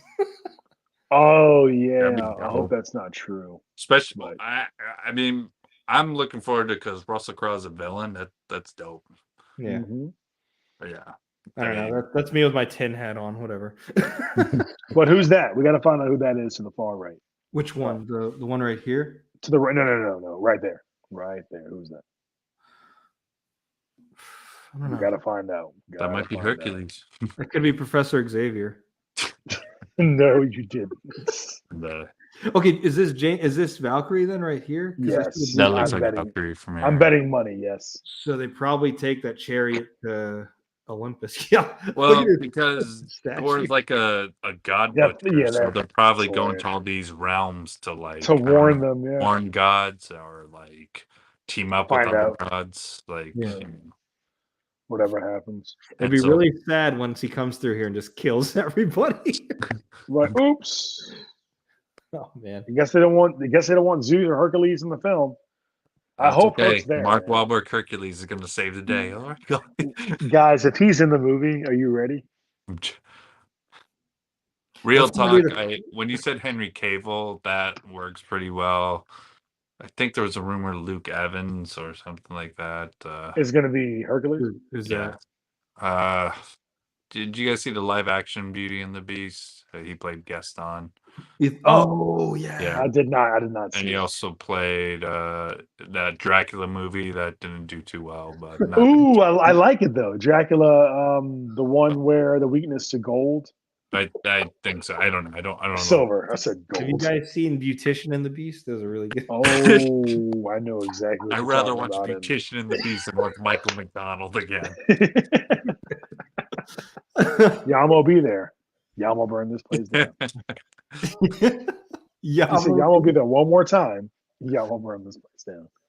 Oh yeah. That'd be I hope dope. that's not true. Especially, I mean, I'm looking forward to it because Russell Crowe's a villain. That's dope. Yeah. Mhm. But yeah. I don't know. That's me with my tin hat on. Whatever. But who's that? We got to find out who that is to the far right. Which one? The one right here? To the right? No. Right there. Right there. Who's that? I don't We know. got to find out. That might be Hercules. It could be Professor Xavier. No, you didn't. Okay, is this Jane? Is this Valkyrie then right here? 'Cause I Yes. see the That blue looks I'm like eyes. a betting- Valkyrie from here. I'm betting money. Yes. So they probably take that chariot to Olympus. Yeah. Well, because statue. Thor's like a god Yeah, butcher, yeah, so they're probably that's going to hilarious. all these realms to like To I don't warn know, them, yeah. warn gods or like team up with Find other out. gods. Like, Yeah. you know. Whatever happens. It'd And be so- really sad once he comes through here and just kills everybody. Like, oops. Oh man. I guess they don't want Zeus or Hercules in the film. I That's hope okay. Herc's there. Mark man. Wahlberg Hercules is going to save the day. All right. Guys, if he's in the movie, are you ready? Real That's gonna be talk. When you said Henry Cavill, that works pretty well. I think there was a rumor Luke Evans or something like that. Is going to be Hercules? Who's Yeah. that? Did you guys see the live action Beauty and the Beast? He played Gaston. Oh yeah. Yeah. I did not see And he it. also played that Dracula movie that didn't do too well. But not Ooh, I like it though. Dracula, the one where the weakness to gold, I think so. I don't know. I don't know. silver. I said Have you gold. guys seen Beautician and the Beast? Those are really good. Oh, I know exactly. What I'd you're rather talking watch about him. Beautician and the Beast than watch Michael McDonald again. Yamo be there. Yamo burn this place down. Yeah. He said Yamo be there one more time. Yamo burn this place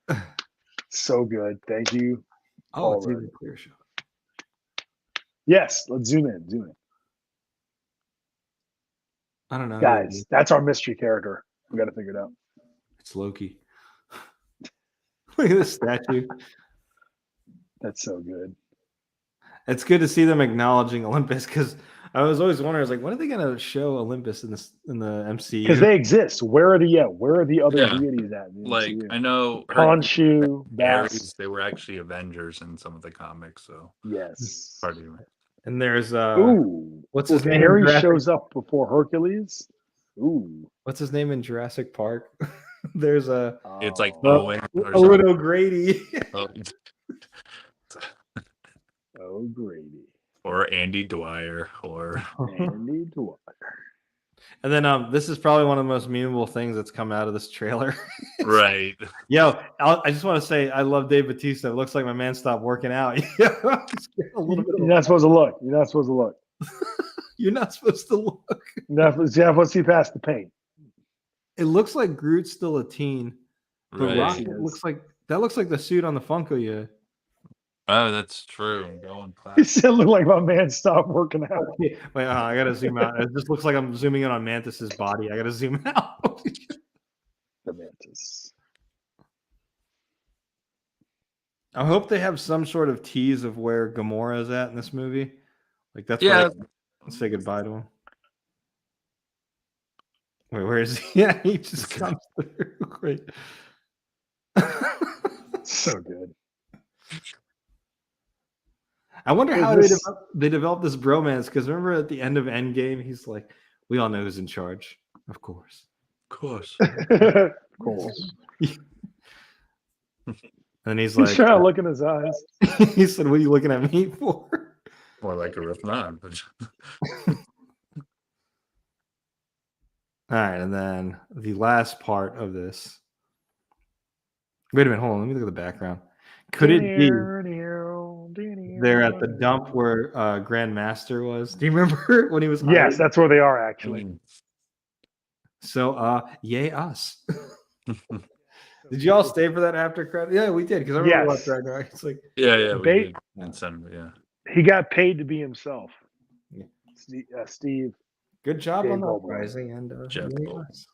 down. So good. Thank you. Oh, it's already. even a clear shot. Yes, let's zoom in. Zoom in. I don't know. Guys, that's our mystery character. We got to figure it out. It's Loki. Look at this statue. That's so good. It's good to see them acknowledging Olympus because I was always wondering, I was like, when are they going to show Olympus in the MCU? Because they exist. Where are the other Yeah. deities at? in the Like MCU? I know Khonshu, Ares, Bast. they were actually Avengers in some of the comics, so Yes. part of it. And there's Ooh. what's his If name? in Ares Jurassic- shows up before Hercules. Ooh. What's his name in Jurassic Park? There's a It's like Oh, Owen or Owen something. O'Grady. oh, Grady. Or Andy Dwyer or Andy Dwyer. And then this is probably one of the most memeable things that's come out of this trailer. right. Yo, I just want to say I love Dave Bautista. It looks like my man stopped working out. a little bit You're not supposed to look. You're not supposed to look. You're not supposed to look. You're not supposed to see past the paint. It looks like Groot's still a teen. But Right. Rocket looks like the suit on the Funko. Yeah. Oh, that's true. I'm going It class. still look like my man stopped working out. Wait, I gotta zoom out. It just looks like I'm zooming in on Mantis's body. I gotta zoom out. The mantis. I hope they have some sort of tease of where Gamora is at in this movie. Like that's Yeah. where I say goodbye to him. Wait, where is he? Yeah, he just comes through. Great. So good. I wonder Is how this- they developed this bromance because remember at the end of Endgame, he's like, "We all know who's in charge, of course." Of course. Cool. And he's He's like, trying to look in his eyes. he said, "What are you looking at me for?" More like a riff non. All right, and then the last part of this. Wait a minute, hold on. Let me look at the background. Could it be they're at the dump where Grandmaster was? Do you remember when he was? Yes, hired? that's where they are actually. So, yay us! Did you all stay for that after credit? Yeah, we did because I remember Yes. watching Ragnarok. It's like, Yeah, we They- did. In cinema, yeah. He got paid to be himself. Yeah. Steve, good job Dave on the Goldblum. uprising and Jeff yay Goldblum. us.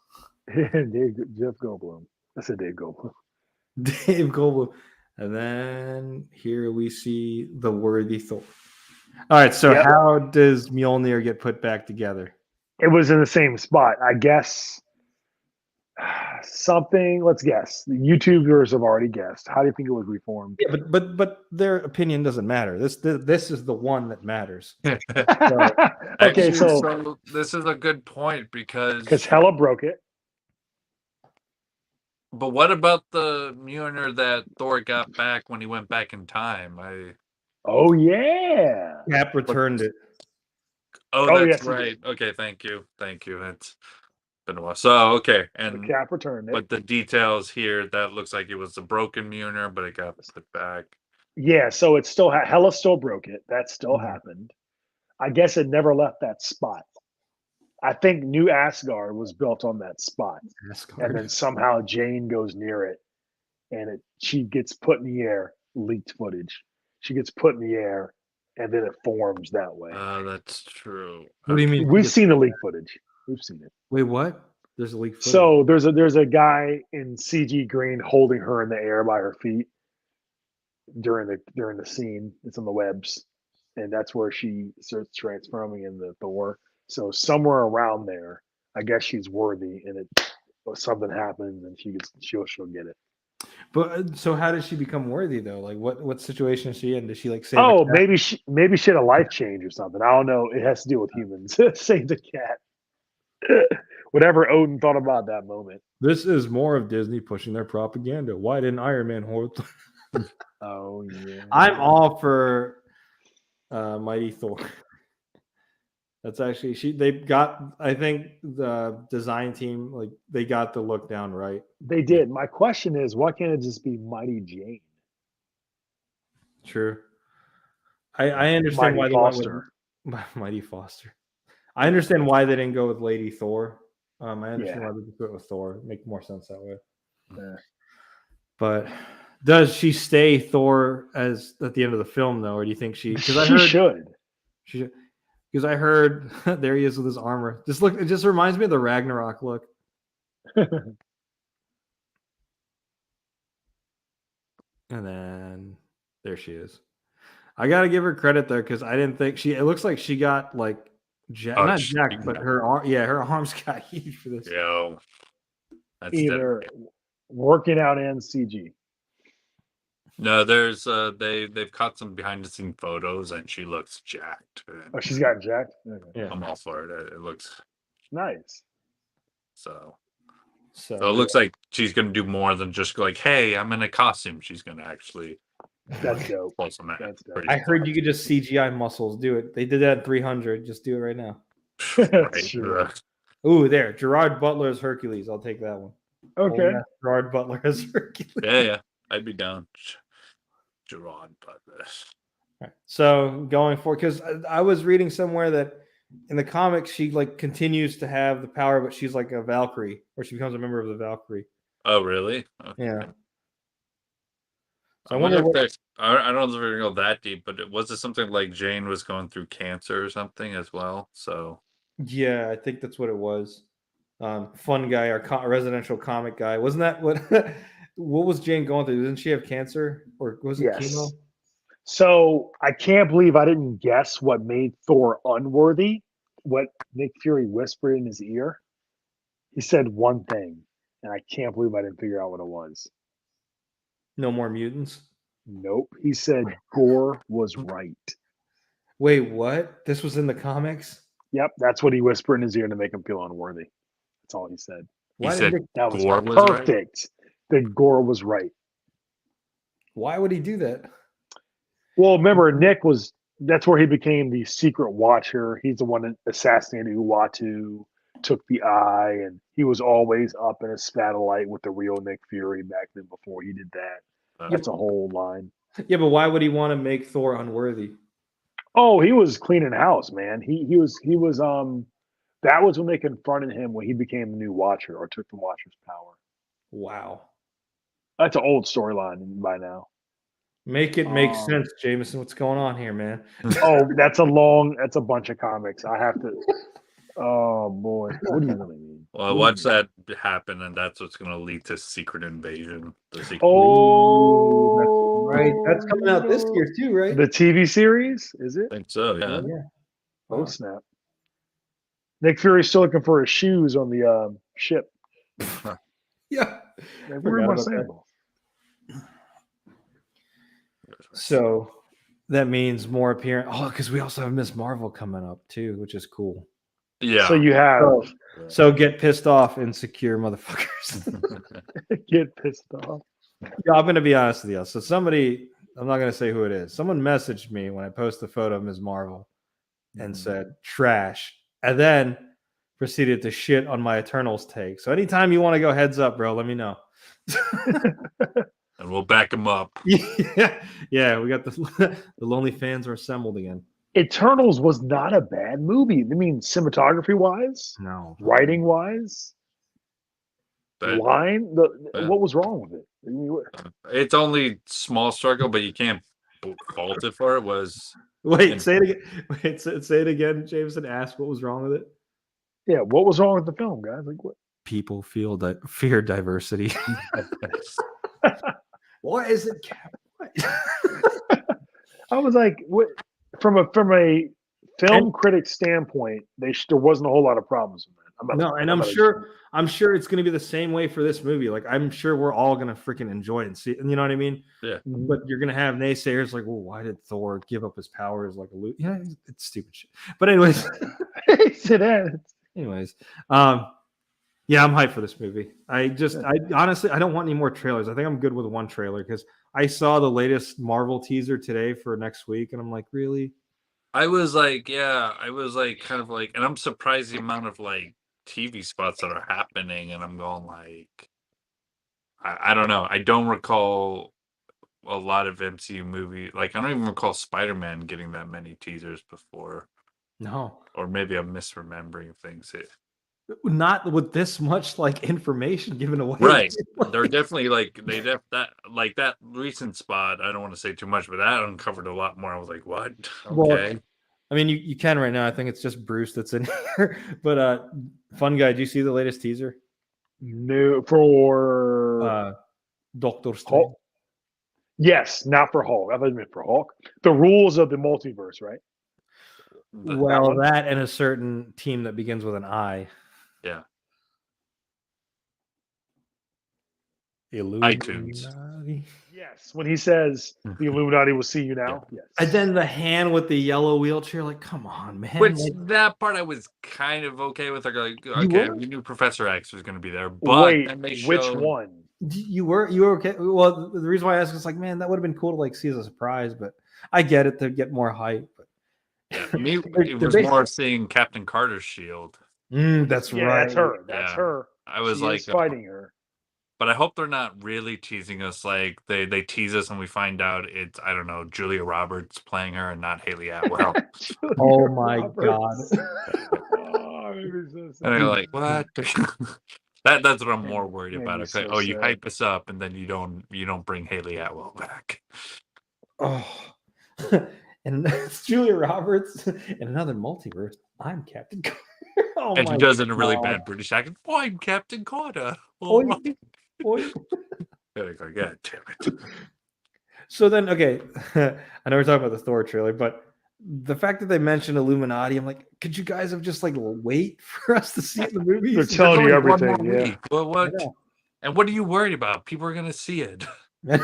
Jeff Goldblum. I said Dave Goldblum. Dave Goldblum. And then here we see the worthy Thor. All right, so Yep. how does Mjolnir get put back together? It was in the same spot. I guess something. Let's guess. The YouTubers have already guessed. How do you think it was reformed? Yeah, but their opinion doesn't matter. This is the one that matters. Okay, Actually, so this is a good point because Hela broke it. but what about the Mjolnir that Thor got back when he went back in time? Oh yeah. Cap returned it. Oh, Oh, that's yes, he right. Okay, thank you. It's been a while. So okay, The and Cap returned it. but the details here that looks like it was a broken Mjolnir, but it got put back. Yeah, so it's still Hela still broke it. That still Mhm. happened. I guess it never left that spot. I think New Asgard was built on that spot, and Asgard. then somehow Jane goes near it, and she gets put in the air. Leaked footage. She gets put in the air, and then it forms that way. That's true. What do you mean? We've seen the leak footage. We've seen it. Wait, what? There's a leak footage. So there's a guy in CG green holding her in the air by her feet during the scene. It's on the webs, and that's where she starts transforming in the Thor. So somewhere around there, I guess she's worthy, and something happens, and she'll get it. But so how does she become worthy though? Like what situation is she in? Does she like save? Oh, a cat? maybe she had a life change or something. I don't know. It has to do with humans. Save the cat. Whatever Odin thought about that moment. This is more of Disney pushing their propaganda. Why didn't Iron Man hold? Oh yeah. I'm all for Mighty Thor. That's actually they got, I think the design team, like they got the look down right. They did. My question is, why can't it just be Mighty Jane? True. I understand Mighty why Foster. they went with Mighty Foster. I understand why they didn't go with Lady Thor. I understand Yeah. why they didn't go with Thor. It makes more sense that way. Yeah. But does she stay Thor as at the end of the film though, or do you think she? Because I She heard should. she should. Because I heard there he is with his armor. Just look, it just reminds me of the Ragnarok look. And then there she is. I gotta give her credit though, because I didn't think she. It looks like she got like not jacked, but her arm. Yeah, her arms got huge for this. Yo, that's Either working out and CG. no. There's they've caught some behind the scene photos, and she looks jacked. Oh, she's got jacked. Okay. Yeah, I'm all for it. It looks Nice. so. so So it looks like she's gonna do more than just like, "Hey, I'm in a costume." She's gonna actually That's dope. pull some. That's dope. pretty I heard stuff. you could just CGI muscles. Do it. They did that in 300. Just do it right now. Right, Sure. Ooh, there. Gerard Butler as Hercules. I'll take that one. Okay. Old Gerard Butler as Hercules. yeah, I'd be down. Gerard, but Right. So going forward, because I was reading somewhere that in the comics she like continues to have the power, but she's like a Valkyrie, or she becomes a member of the Valkyrie. oh really? Okay. Yeah. So I wonder if there's. I don't know if we're gonna go that deep, but was it something like Jane was going through cancer or something as well? So Yeah, I think that's what it was. Fun guy, our residential comic guy. Wasn't that what? What was Jane going through? Didn't she have cancer, or was it Yes. chemo? So I can't believe I didn't guess what made Thor unworthy. What Nick Fury whispered in his ear. He said one thing, and I can't believe I didn't figure out what it was. No more mutants. Nope. He said Gore was right. Wait, what? This was in the comics? Yep, that's what he whispered in his ear to make him feel unworthy. That's all he said. he Why said did That was Gore was right. perfect. That Gore was right. why would he do that? Well, remember, Nick was. That's where he became the secret watcher. He's the one that assassinated Uatu, took the eye, and he was always up in a spat of light with the real Nick Fury back then before he did that. That's a whole line. Yeah, but why would he want to make Thor unworthy? Oh, he was cleaning house, man. He was that was when they confronted him when he became the new Watcher or took the Watcher's power. Wow. That's an old storyline by now. Make it make sense, Jameson. What's going on here, man? Oh, that's a bunch of comics. I have to. Oh boy, what do you really mean? Well, watch that happen, and that's what's going to lead to Secret Invasion. The secret Oh, Right. That's coming out this year too, right? The TV series, is it? I think so. Yeah. Yeah. Oh snap! Nick Fury's still looking for his shoes on the ship. Yeah. Where are forgot my about that. sandals? So that means more appearance. Oh, because we also have Miss Marvel coming up too, which is cool. Yeah. So you have So get pissed off, insecure motherfuckers. get pissed off. Yeah, I'm gonna be honest with you. So somebody, I'm not gonna say who it is. Someone messaged me when I posted a photo of Ms. Marvel and said trash, and then proceeded to shit on my Eternals take. So anytime you want to go heads up, bro, let me know. and we'll back him up. Yeah, we got the lonely fans are assembled again. Eternals was not a bad movie. I mean, cinematography wise, No, writing wise, But what was wrong with it? I mean, it's only small struggle, but you can't fault it for it. Was wait, say it again. Wait, say it again, Jameson. Ask what was wrong with it. yeah, what was wrong with the film, guys? Like what? People fear diversity. Why is it? I was like, what? From a film critic standpoint, there wasn't a whole lot of problems with that. I'm sure it's going to be the same way for this movie. Like, I'm sure we're all going to freaking enjoy it and see it. You know what I mean? Yeah. But you're going to have naysayers like, well, why did Thor give up his powers like a loot? Yeah, it's stupid shit. But anyways, yeah, I'm hyped for this movie. I honestly, I don't want any more trailers. I think I'm good with one trailer because I saw the latest Marvel teaser today for next week, and I'm like, really? I was like, kind of like, and I'm surprised the amount of like TV spots that are happening, and I'm going like, I don't know. I don't recall a lot of MCU movie. Like, I don't even recall Spider-Man getting that many teasers before. No. Or maybe I'm misremembering things. Not with this much like information given away. Right. They're definitely like that recent spot. I don't want to say too much, but that uncovered a lot more. I was like, what? Okay. Well, I mean, you can right now. I think it's just Bruce that's in here. But Fun Guy, do you see the latest teaser? No, for Doctor Strange. Hulk? Yes, not for Hulk. I thought you meant for Hulk. The rules of the multiverse, right? Well, that and a certain team that begins with an I. Yeah. Illuminati. iTunes. Yes, when he says the Illuminati will see you now. Yeah. Yes. And then the hand with the yellow wheelchair, like, come on, man. Which that part I was kind of okay with. Like, okay, we knew Professor X was going to be there, but wait, which one? You were okay. Well, the reason why I asked is like, man, that would have been cool to like see as a surprise, but I get it to get more hype. But yeah, for me, it was more seeing Captain Carter's shield. That's right. That's her. That's her. I was she like is fighting her. But I hope they're not really teasing us like they tease us and we find out it's, I don't know, Julia Roberts playing her and not Haley Atwell. Oh my God. And they're like, what? That's what I'm more worried about. Okay. So you hype us up and then you don't bring Haley Atwell back. Oh. And it's Julia Roberts in another multiverse. I'm Captain Carter. Oh and she does it in a really bad British accent. Oh, I'm Captain Carter. Oi. God damn it. So then, okay, I know we're talking about the Thor trailer, but the fact that they mentioned Illuminati, I'm like, could you guys have just like wait for us to see it in the movies? They're telling you everything. Yeah. Well, what? And what are you worried about? People are gonna see it. Yeah,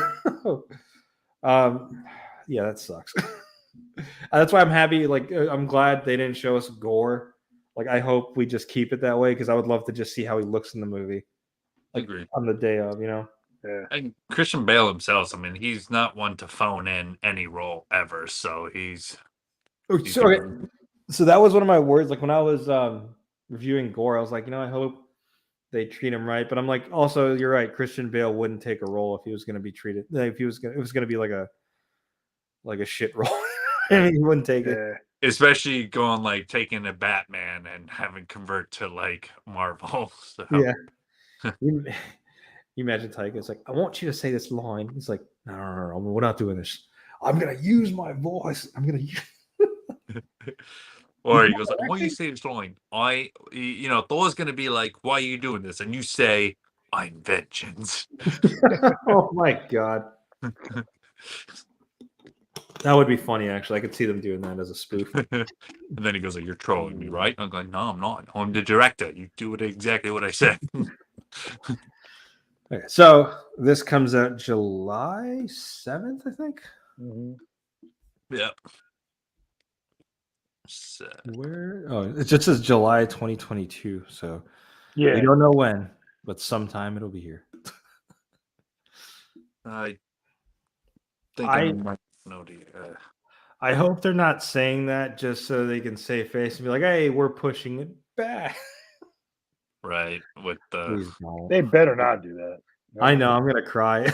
that sucks. That's why I'm happy. Like, I'm glad they didn't show us gore. Like, I hope we just keep it that way because I would love to just see how he looks in the movie. Like, agree. On the day of, Yeah. And Christian Bale himself, I mean, he's not one to phone in any role ever. So he's so that was one of my words. Like when I was reviewing gore, I was like, I hope they treat him right. But I'm like, also, you're right. Christian Bale wouldn't take a role if he was going to be treated. If he was going, it was going to be like a shit role. I mean, he wouldn't take it. Especially going like taking a Batman and having convert to like Marvel. So. Yeah. You imagine Tyga's like, I want you to say this line. He's like, no, we're not doing this. I'm gonna use my voice. I'm gonna use. Or he goes, like, why you say this line? Thor's gonna be like, why are you doing this? And you say, I'm vengeance. Oh my God. That would be funny, actually. I could see them doing that as a spoof. And then he goes, like, you're trolling me, right? I'm going, no, I'm not. I'm the director. You do it exactly what I said. Okay, so this comes out July 7th, I think. Mm-hmm. Yeah. Where? Oh, it just says July 2022. So yeah, we don't know when, but sometime it'll be here. I think I might know I hope they're not saying that just so they can save face and be like, "Hey, we're pushing it back." Right. With the they better not do that. I know I'm gonna cry.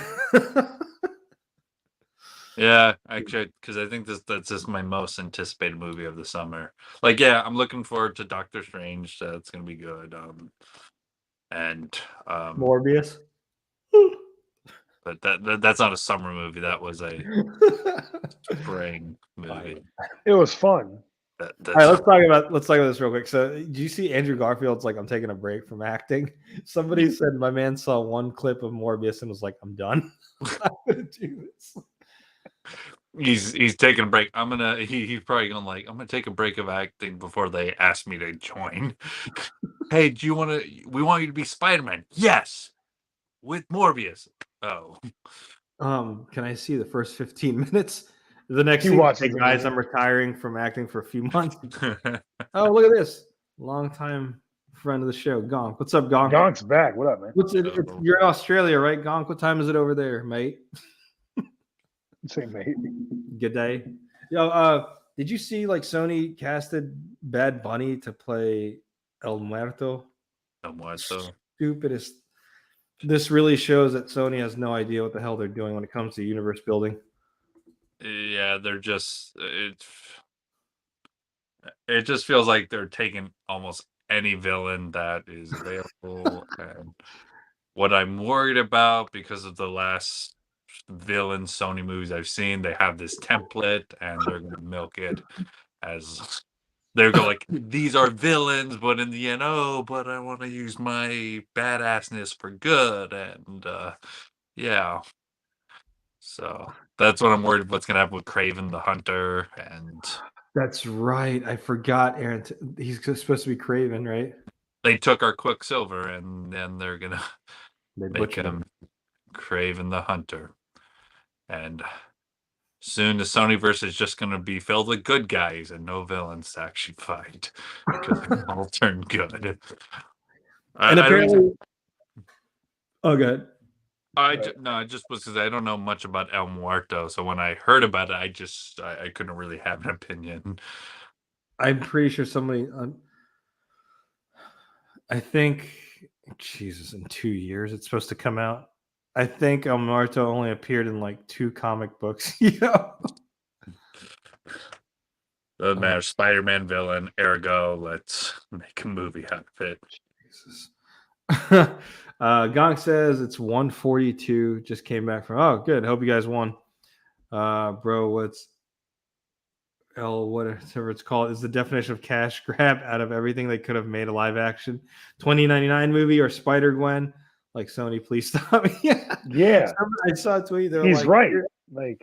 Yeah, actually, because I think that's just my most anticipated movie of the summer. Like, yeah, I'm looking forward to Doctor Strange. It's gonna be good. And Morbius. but that's not a summer movie. That was a spring movie. It was fun. All right, let's talk about this real quick. So, do you see Andrew Garfield's like, I'm taking a break from acting? Somebody said my man saw one clip of Morbius and was like, I'm done. I'm gonna do this. He's taking a break. He's probably gonna I'm gonna take a break of acting before they ask me to join. Hey, do you want to? We want you to be Spider-Man. Yes, with Morbius. Oh, Can I see the first 15 minutes? The next He scene, watches hey it, guys, man. I'm retiring from acting for a few months. Oh, look at this. Longtime friend of the show, Gonk. What's up, Gonk? Gonk's back. What up, man? You're in Australia, right, Gonk? What time is it over there, mate? Say, mate. Good day. Yo, did you see like Sony casted Bad Bunny to play El Muerto? El Muerto. Stupidest. This really shows that Sony has no idea what the hell they're doing when it comes to universe building. Yeah, they're just it just feels like they're taking almost any villain that is available. And what I'm worried about, because of the last villain Sony movies I've seen, they have this template and they're gonna milk it as they're going like, these are villains, but in the end, but I want to use my badassness for good. And yeah. So that's what I'm worried about what's gonna happen with Craven the Hunter. And That's right. I forgot, Aaron. He's supposed to be Craven, right? they took our Quicksilver and then they're gonna They make butchered him Craven the Hunter. And soon the Sonyverse is just gonna be filled with good guys and no villains to actually fight because they all turn good. And apparently, oh, good. No, just was because I don't know much about El Muerto. So when I heard about it, I couldn't really have an opinion. I'm pretty sure somebody. I think, Jesus, in 2 years it's supposed to come out. I think El Muerto only appeared in like 2 comic books. Doesn't matter. Spider-Man villain, ergo, let's make a movie out of it. Jesus. Gonk says it's 142. Just came back from. Oh, good. Hope you guys won. Bro, what's whatever it's called is the definition of cash grab out of everything they could have made a live action 2099 movie or Spider-Gwen. Like, Sony, please stop. Yeah. I saw a tweet. He's like, right. Like,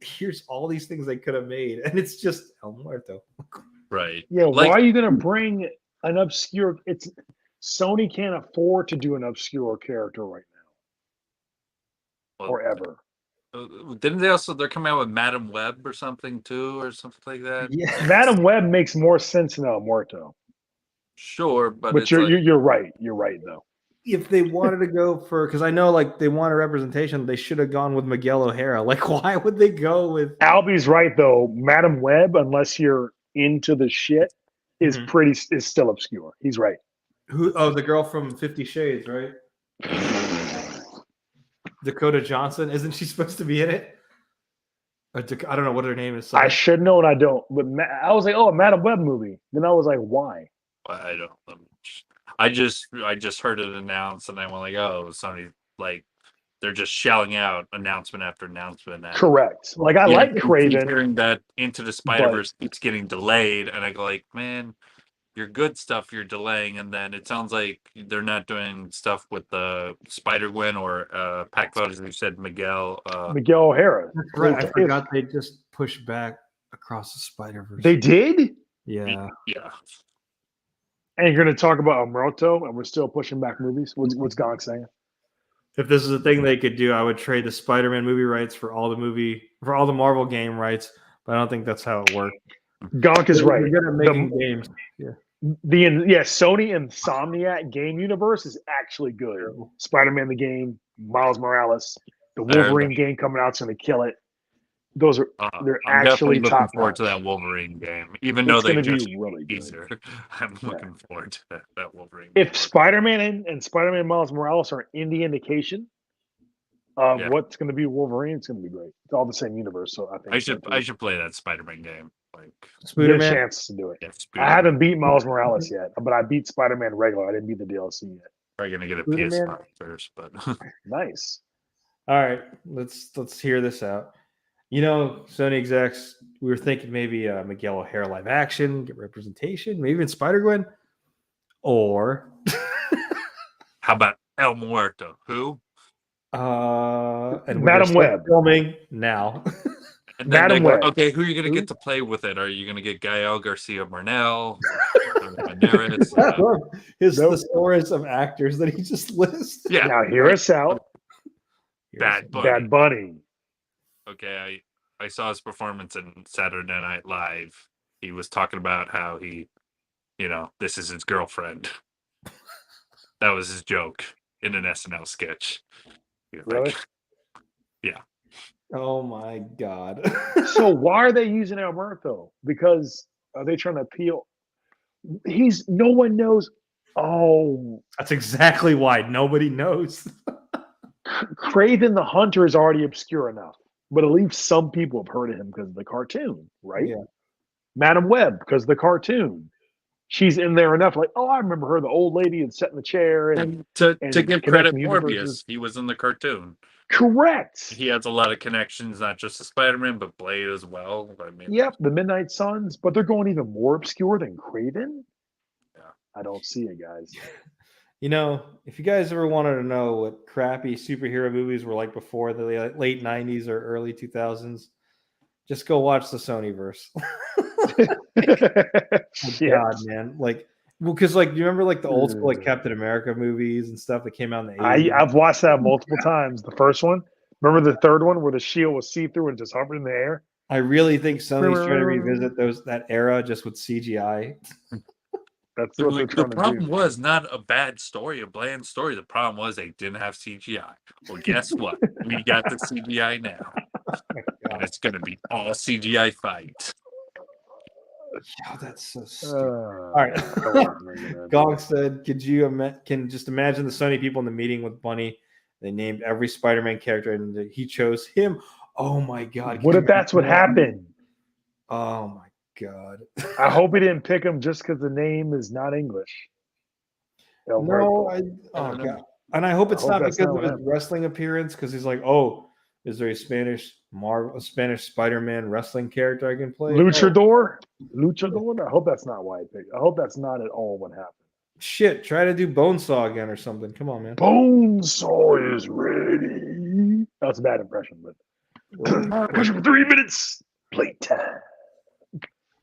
here's all these things they could have made, and it's just El Muerto. Right. yeah, why are you gonna bring an obscure? Sony can't afford to do an obscure character right now or ever. Didn't they also? They're coming out with Madam Web or something too, or something like that. Yeah, Madam Web makes more sense than El Muerto. Sure, but But you're right. You're right though. if they wanted to go for, because I know like they want a representation, they should have gone with Miguel O'Hara. Like, why would they go with? Albie's right though. Madam Web, unless you're into the shit, is still obscure. He's right. Who? Oh, the girl from 50 Shades, right? Dakota Johnson. Isn't she supposed to be in it? I don't know what her name is. I should know and I don't. But I was like, oh, a Madam Web movie. Then I was like, why? I don't. I just heard it announced, and I went like, oh, Sony, like they're just shelling out announcement after announcement. And, Correct. Like I like Craven. Hearing that Into the Spider-Verse keeps getting delayed, and I go like, man, your good stuff you're delaying, and then it sounds like they're not doing stuff with the Spider-Gwen or Pac as you said, Miguel O'Hara. Right. I forgot they just pushed back Across the Spider-Verse. They did? Yeah. Yeah. And you're going to talk about El Muerto, and we're still pushing back movies? What's Gonk saying? If this is a thing they could do, I would trade the Spider-Man movie rights for all the Marvel game rights, but I don't think that's how it works. Gonk is right. They're good at making games. Yeah. Sony Insomniac game universe is actually good. Spider-Man the game, Miles Morales, the Wolverine game coming out is going to kill it. those are they're I'm definitely actually looking top forward to notch. that Wolverine game, even though It's they going to just be really good. teaser. I'm looking forward to that Wolverine. If game. Spider-Man and Spider-Man Miles Morales are any indication of what's going to be Wolverine, it's going to be great. It's all the same universe, so I think I should play that Spider-Man game. Like get a Spooderman. chance to do it. yeah, I haven't beat Miles Morales yet, but I beat Spider-Man regular. I didn't beat the DLC yet. Probably gonna get a Spooderman. PS5 first, but Nice. All right, let's hear this out. You know, Sony execs, we were thinking maybe Miguel O'Hara live action, get representation, maybe even Spider-Gwen, or how about El Muerto? Who? and Madam Web filming now. And then Madam they go, Web. okay, who are you gonna Who? get to play with it? Are you gonna get Gael Garcia Bernal? Ramirez? His Nope. thesaurus of actors that he just lists. Yeah. Now hear us out. Bad Bunny. Bad Bunny. Okay, I saw his performance in Saturday Night Live. He was talking about how he, this is his girlfriend. That was his joke in an SNL sketch. Really? Yeah. Oh my god. So why are they using Alberto? Because are they trying to appeal? No one knows. Oh, That's exactly why nobody knows. Craven the Hunter is already obscure enough, but at least some people have heard of him because of the cartoon, right? Yeah. Madam Web because of the cartoon. She's in there enough. Like, oh, I remember her, the old lady, and sat in the chair. And to and give connecting credit, universes. Morbius, he was in the cartoon. Correct. He has a lot of connections, not just to Spider-Man, but Blade as well. I mean, Yep, the Midnight Suns, but they're going even more obscure than Craven. Yeah. I don't see it, guys. You know, if you guys ever wanted to know what crappy superhero movies were like before the late 90s or early 2000s, just go watch the Sonyverse. God, man. Like, well, because you remember the old school Captain America movies and stuff that came out in the 80s? I've watched that multiple times. The first one. Remember the third one where the shield was see-through and just hovered in the air? I really think Sony's trying to revisit that era just with CGI. That's what they're trying the to problem do. was not a bad story, a bland story. The problem was they didn't have CGI. Well, guess what? We got the CGI now. And it's going to be all CGI fight. Oh, that's so stupid. All right. Gong said, can just imagine the Sony people in the meeting with Bunny. They named every Spider-Man character and he chose him. Oh my God. What if that's what happened? Oh my God. I hope he didn't pick him just because the name is not English. No, oh God. And I hope it's not because of his happened. wrestling appearance, because he's like, oh, is there a Spanish Spider-Man wrestling character I can play? Luchador? Luchador? I hope that's not why I picked. I hope that's not at all what happened. Shit, try to do Bonesaw again or something. Come on, man. Bonesaw is ready. That was a bad impression, but impression for 3 minutes. Playtime.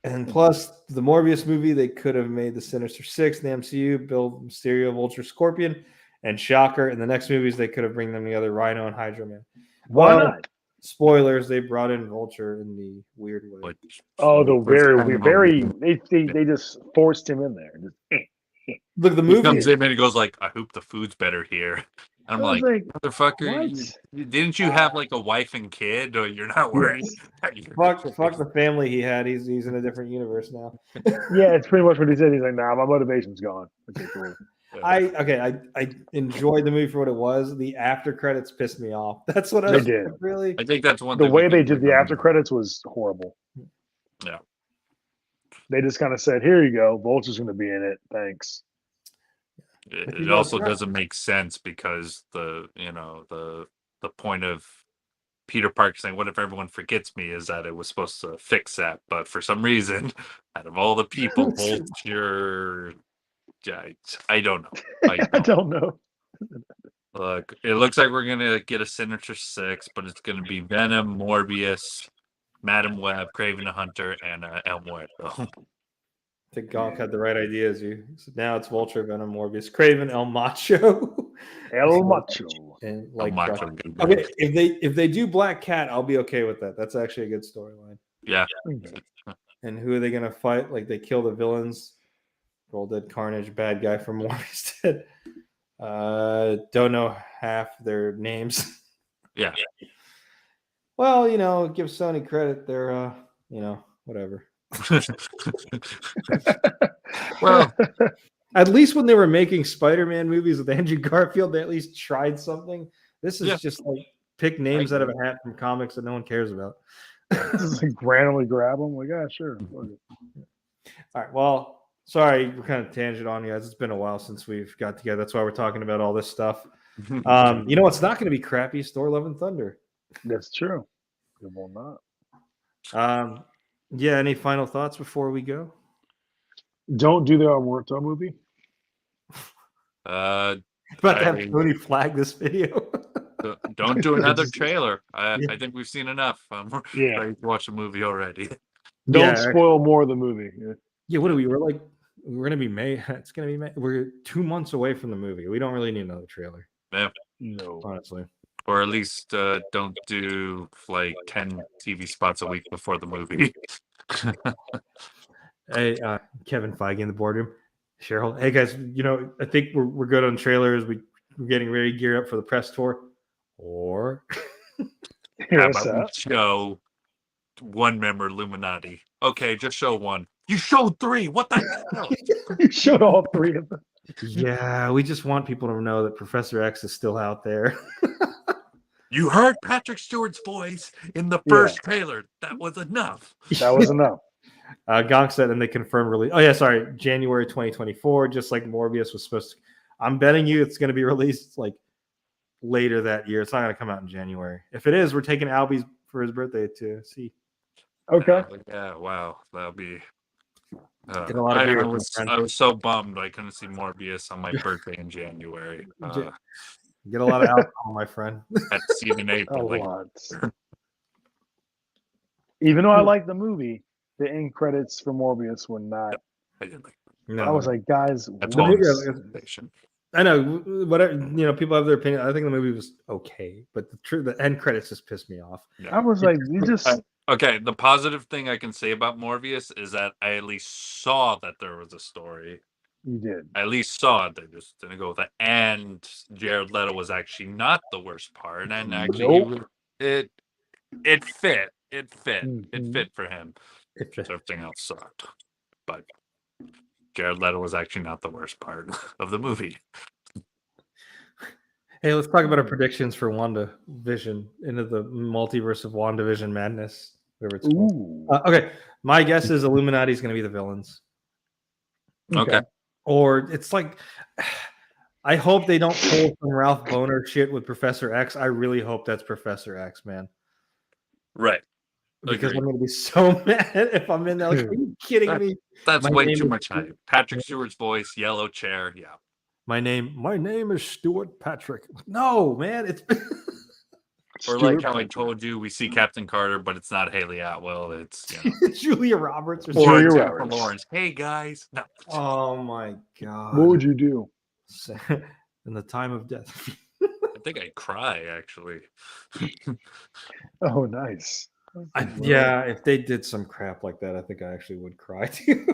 And plus, the Morbius movie, they could have made the Sinister Six in the MCU, build Mysterio, Vulture, Scorpion, and Shocker. In the next movies, they could have bring them together, Rhino and Hydra Man. Why not? Spoilers, they brought in Vulture in the weird way. They just forced him in there. Look, the He movie comes in and he goes like, I hope the food's better here. I'm like, motherfucker, didn't you have a wife and kid, or you're not worried? Yes. Fuck the family he had. He's in a different universe now. Yeah, it's pretty much what he said. He's like, nah, my motivation's gone. Okay, cool. I enjoyed the movie for what it was. The after credits pissed me off. That's what They did. Really. I think that's one. The way they did the after credits was horrible. Yeah. They just kind of said, "Here you go, Vulture's going to be in it. Thanks." It also doesn't make sense because the point of Peter Parker saying, "What if everyone forgets me?" is that it was supposed to fix that, but for some reason, out of all the people, Vulture. I don't know. I don't know. Look, it looks like we're gonna get a Sinister Six, but it's gonna be Venom, Morbius, Madam Web, Craven the Hunter, and El Muerto. I think Gonk had the right idea. So now it's Vulture, Venom, Morbius, Craven, El Macho, El Macho, and El Macho. Okay, if they do Black Cat, I'll be okay with that. That's actually a good storyline. Yeah. And who are they gonna fight? Like they kill the villains. Roll Dead Carnage, bad guy from Morbius dead. Don't know half their names. Yeah. Well, give Sony credit. They're, whatever. Well, At least when they were making Spider-Man movies with Andrew Garfield, they at least tried something. This is Yeah. just like pick names out of a hat from comics that no one cares about. Just like randomly grab them. Like, yeah, sure. All right. Well, sorry, we're kind of tangent on you guys. It's been a while since we've got together. That's why we're talking about all this stuff. You know what's not going to be crappy? Is Thor Love and Thunder. That's true. It will not. Yeah. Any final thoughts before we go? Don't do the Muerto movie. uh, About to have Tony flag this video. don't do another trailer. I think we've seen enough. I'm Yeah. ready to watch the movie already. Don't spoil more of the movie. Yeah, what are we? We're gonna be May. It's gonna be May. We're 2 months away from the movie. We don't really need another trailer. Yeah. No. Honestly. Or at least don't do like 10 TV spots a week before the movie. Hey, Kevin Feige in the boardroom. Cheryl. Hey guys, I think we're good on trailers. We're getting ready to gear up for the press tour. Or How about we show one member Illuminati? Okay, just show one. You showed 3. What the hell? You showed all 3 of them. yeah, we just want people to know that Professor X is still out there. You heard Patrick Stewart's voice in the first trailer. That was enough. That was enough. Gonk said, and they confirmed release. Oh yeah, sorry, January 2024. Just like Morbius was supposed to. I'm betting you it's going to be released like later that year. It's not going to come out in January. If it is, we're taking Albie for his birthday to see. Okay. Yeah. Wow. That'll be. Get a lot of I beer was from friends. so bummed I couldn't see Morbius on my birthday in January. Get a lot of alcohol, my friend. Had to see it in A April. lot. Even though I like the movie, the end credits for Morbius were not. I didn't like. No. I was like, guys, That's what? bonus. I know, whatever. People have their opinion. I think the movie was okay, but the end credits just pissed me off. I was like, you just. Okay, the positive thing I can say about Morbius is that I at least saw that there was a story. You did. I at least saw it. They just didn't go with it. And Jared Leto was actually not the worst part. And actually, it fit. It fit. It fit for him. Everything else sucked. But Jared Leto was actually not the worst part of the movie. Hey, let's talk about our predictions for WandaVision into the multiverse of WandaVision madness. Whatever it's called. Okay, my guess is Illuminati's going to be the villains. Okay. Or it's like, I hope they don't pull some Ralph Boner shit with Professor X. I really hope that's Professor X, man. Right. Because I'm going to be so mad if I'm in there. Like, are you kidding me? That's way too much hype. Patrick Stewart's voice, yellow chair. Yeah. My name is Stuart Patrick. No, man, it's or like how I told you, we see Captain Carter, but it's not Haley Atwell. It's Julia Roberts or Julia Lawrence. Hey guys. No. Oh my god. What would you do in the time of death? I think I'd cry actually. Oh, nice. Yeah, if they did some crap like that, I think I actually would cry too.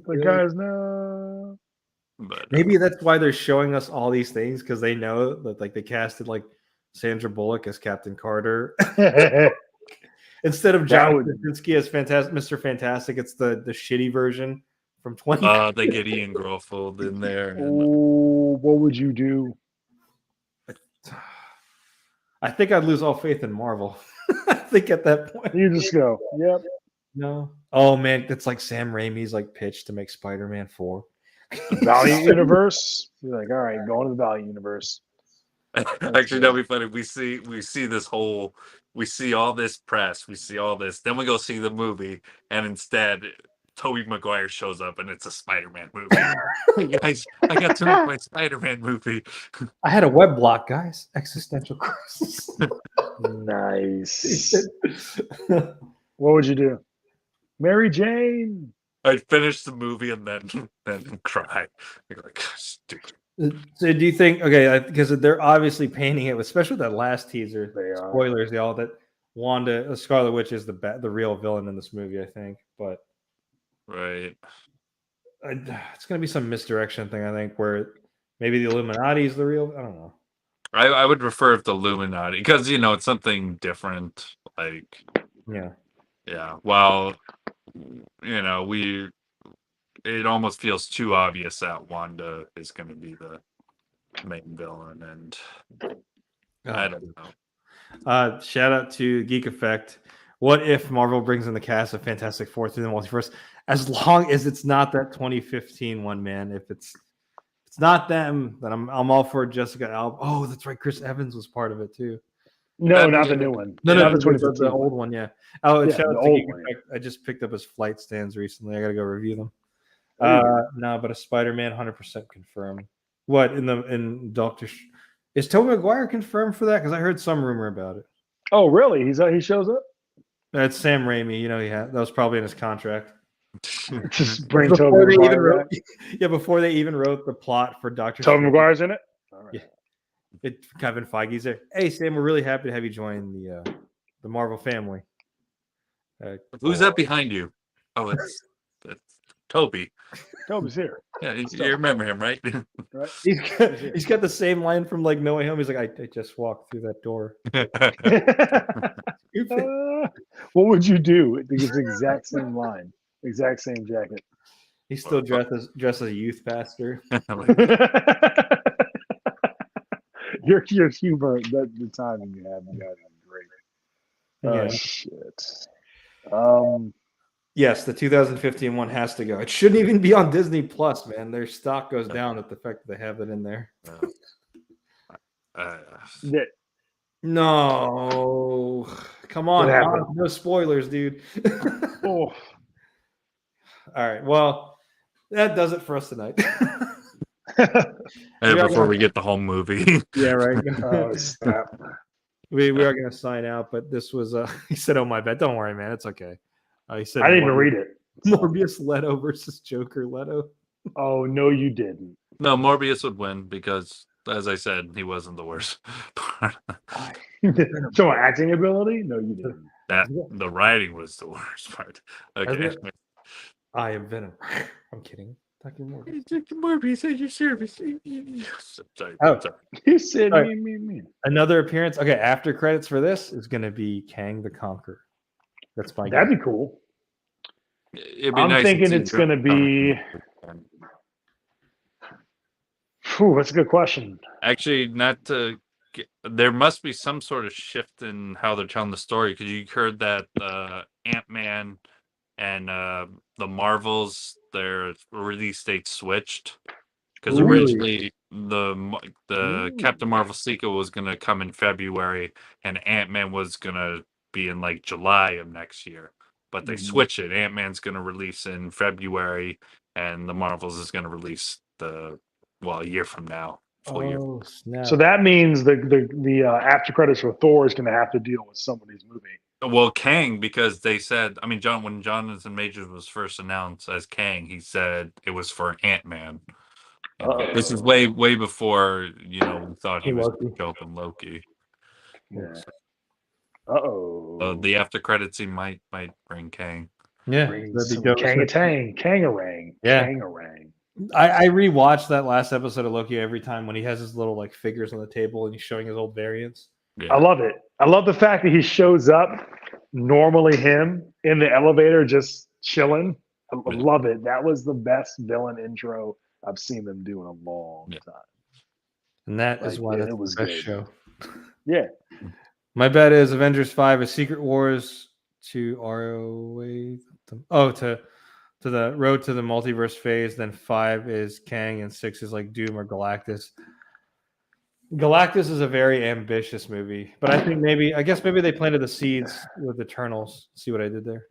Like, guys, no. But maybe that's why they're showing us all these things, because they know that like they casted like Sandra Bullock as Captain Carter instead of John Krasinski as Mr. Fantastic. It's the shitty version from 20. They get Ian Grofield in there. Oh, what would you do? I think I'd lose all faith in Marvel. I think at that point you just go, yep. No. Oh man, it's like Sam Raimi's like pitch to make Spider-Man 4. Valiant Universe. You're like, all right, going to the Valiant Universe. Actually, that'd be funny. We see this whole, we see all this press, we see all this, then we go see the movie, and instead Tobey Maguire shows up and it's a Spider-Man movie. Hey guys, I got to make my Spider-Man movie. I had a web block, guys. Existential crisis. Nice. What would you do? Mary Jane. I'd finish the movie and then cry. You're like, stupid. So do you think, okay, because they're obviously painting it, especially that last teaser, spoilers, y'all, that Wanda, Scarlet Witch is the real villain in this movie, I think. But right, it's going to be some misdirection thing, I think, where maybe the Illuminati is the real, I don't know. I would prefer if the Illuminati, because, it's something different. Like, Yeah. Well, it almost feels too obvious that Wanda is going to be the main villain, and I don't know. Shout out to Geek Effect. What if Marvel brings in the cast of Fantastic Four through the multiverse? As long as it's not that 2015 one, man. If it's not them, then I'm all for Jessica Alba. Oh, that's right. Chris Evans was part of it too. No, not the new one. No, not the the 2015 the old one. Yeah. Oh, Yeah, shout the out to old Geek one, Effect. I just picked up his flight stands recently. I got to go review them. There you go. No, but a Spider-Man 100% confirmed. What in Doctor? Is Tobey Maguire confirmed for that? Because I heard some rumor about it. Oh, really? He shows up? That's Sam Raimi. That was probably in his contract. Just bring Before Tobey they even Maguire wrote, back? before they even wrote the plot for Doctor. Tobey Maguire's in it? All right. Yeah. Kevin Feige's there. Hey, Sam, we're really happy to have you join the Marvel family. Who's that behind you? Oh, it's Toby. Toby's here. Yeah, you remember him, right? Right? He's got the same line from like No Way Home. He's like, I just walked through that door. What would you do? It's the exact same line, exact same jacket. He's still dressed as a youth pastor. Your humor, the timing you have, you guys are great. Oh shit. Yes, the 2015 one has to go. It shouldn't even be on Disney Plus, man. Their stock goes down at the fact that they have it in there. No, come on, no spoilers, dude. Oh. All right, well, that does it for us tonight. Before we get the whole movie. Yeah, right. Oh, snap. We are going to sign out, but this was he said, "Oh my bad, don't worry, man, it's okay." He said, I didn't even read it. Morbius Leto versus Joker Leto. Oh no, you didn't. No, Morbius would win because, as I said, he wasn't the worst part. So acting ability? No, you didn't. The writing was the worst part. Okay. I am Venom. I'm kidding. Dr. Morbius. Dr. Morbius at your service. Sorry. Oh, sorry. You said me. Another appearance. Okay, after credits for this is going to be Kang the Conqueror. That's my. That'd be cool. I'm nice thinking it's going to be. Whew, that's a good question. Actually, there must be some sort of shift in how they're telling the story, because you heard that Ant-Man and the Marvels, their release date switched, because originally the Captain Marvel sequel was going to come in February and Ant-Man was going to be in like July of next year, but they switched it. Ant-Man's going to release in February and the Marvels is going to release a year from now. Snap. So that means the after credits for Thor is going to have to deal with somebody's movie. Well, Kang, because they said, when Jonathan Majors was first announced as Kang, he said it was for Ant-Man. This is way before we thought he was going to show up in Loki. Yeah. So the after credits scene might bring Kang. Yeah, Kangarang. Yeah. Kangarang. I rewatched that last episode of Loki every time when he has his little like figures on the table and he's showing his old variants. Yeah. I love it. I love the fact that he shows up normally him in the elevator just chilling. I love it. That was the best villain intro I've seen them do in a long time. And that is why it was the best good. show. Yeah. My bet is Avengers 5 is Secret Wars to ROA. To the road to the multiverse phase. Then 5 is Kang and 6 is like Doom or Galactus. Galactus is a very ambitious movie, but I guess maybe they planted the seeds with Eternals. See what I did there?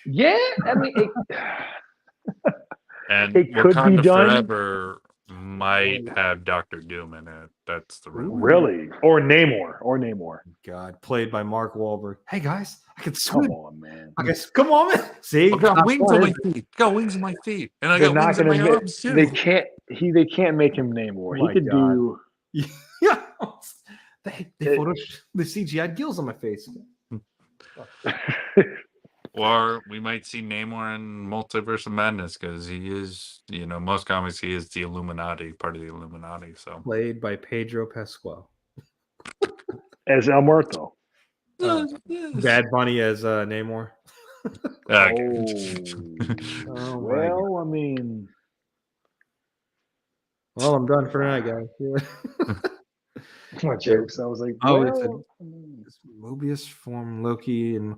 Yeah, I mean, and it could Wakanda be done. Forever might have Dr. Doom in it. That's the real really, or Namor. God, played by Mark Wahlberg. Hey guys, I can swim. Come on, man. I guess. Come on, man. See, I got wings on my feet. Got wings on my feet, and I got wings on my arms too. They can't make him Namor. He could do. Yeah, the CGI gills on my face. Or we might see Namor in Multiverse of Madness because he is, most comics he is the Illuminati, part of the Illuminati. So played by Pedro Pascal as El Muerto. Bad Bunny as Namor. Okay. Oh my God. Well, I mean, Well, I'm done for tonight, guys. my jokes. I was like, Oh, well, it's Mobius form Loki, and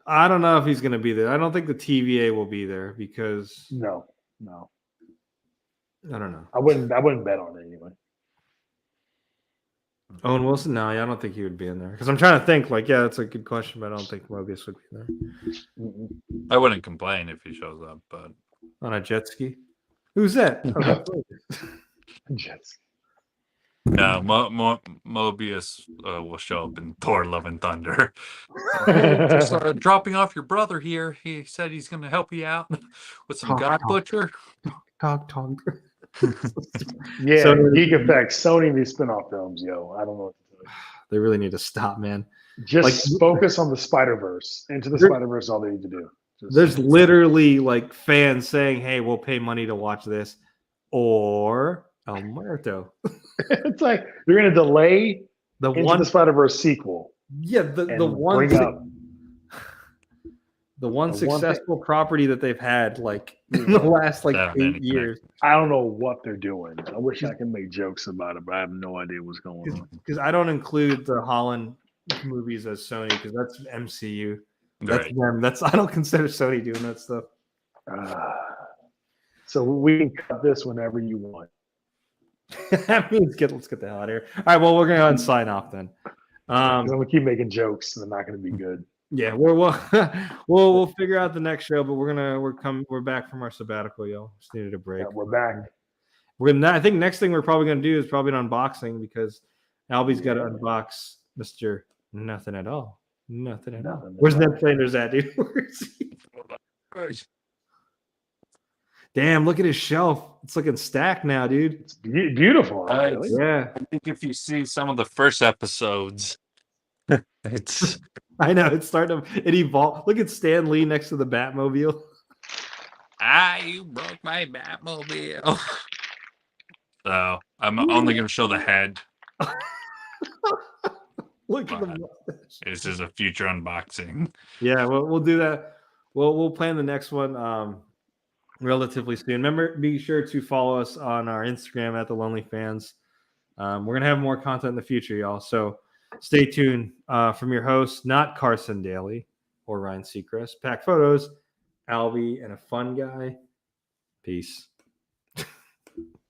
I don't know if he's going to be there. I don't think the TVA will be there because no. I don't know. I wouldn't bet on it anyway. Owen Wilson? No, I don't think he would be in there because I'm trying to think. Like, yeah, that's a good question, but I don't think Mobius would be there Mm-mm. I wouldn't complain if he shows up, but on a jet ski. Who's that? Oh, that's Mobius. Jets. no, Mobius will show up in Thor Love and Thunder. Just dropping off your brother here. He said he's going to help you out with some God Butcher. Talk. Yeah, So- Geek Effects, Sony, these spin-off films, yo. I don't know what to tell you. They really need to stop, man. Just Like- focus on the Spider-Verse. Into the There- Spider-Verse is all they need to do. Just- There's literally like fans saying, "Hey, we'll pay money to watch this," or El Muerto. It's like you're going to delay The Into one, the Spider-Verse sequel. yeah, the and one, bring up the one the one successful property that they've had like in the last like That 8 many years. I don't know what they're doing. I wish I could make jokes about it, but I have no idea what's going on. Because I don't include the Holland movies as Sony because that's MCU. That's Right. them. That's I don't consider Sony doing that stuff. So we can cut this whenever you want. That means let's get the hell out of here. All right, well we're gonna go ahead and sign off then. 'Cause I'm gonna keep making jokes, and they're not gonna be good. Yeah, we'll figure out the next show, but we're back from our sabbatical, yo. Just needed a break. Yeah, we're back. I think next thing we're probably gonna do is probably an unboxing because Albie's got to unbox Mr. Nothing at all. Nothing at all. Nothing at Where's all. Ned Flanders at, dude? Where is he? Damn, look at his shelf. It's looking stacked now, dude. It's beautiful. Nice. Really. Yeah, I think if you see some of the first episodes, it's I know. It's starting to it evolve. Look at Stan Lee next to the Batmobile. you broke my Batmobile. So I'm only going to show the head. Look at the Wow. mustache. This is a future unboxing. Yeah, we'll do that. We'll plan the next one relatively soon. Remember, be sure to follow us on our Instagram at the LonelyFans. We're gonna have more content in the future, y'all. So stay tuned. From your host, not Carson Daly or Ryan Seacrest, Pack Photos, Albie, and a fun guy. Peace.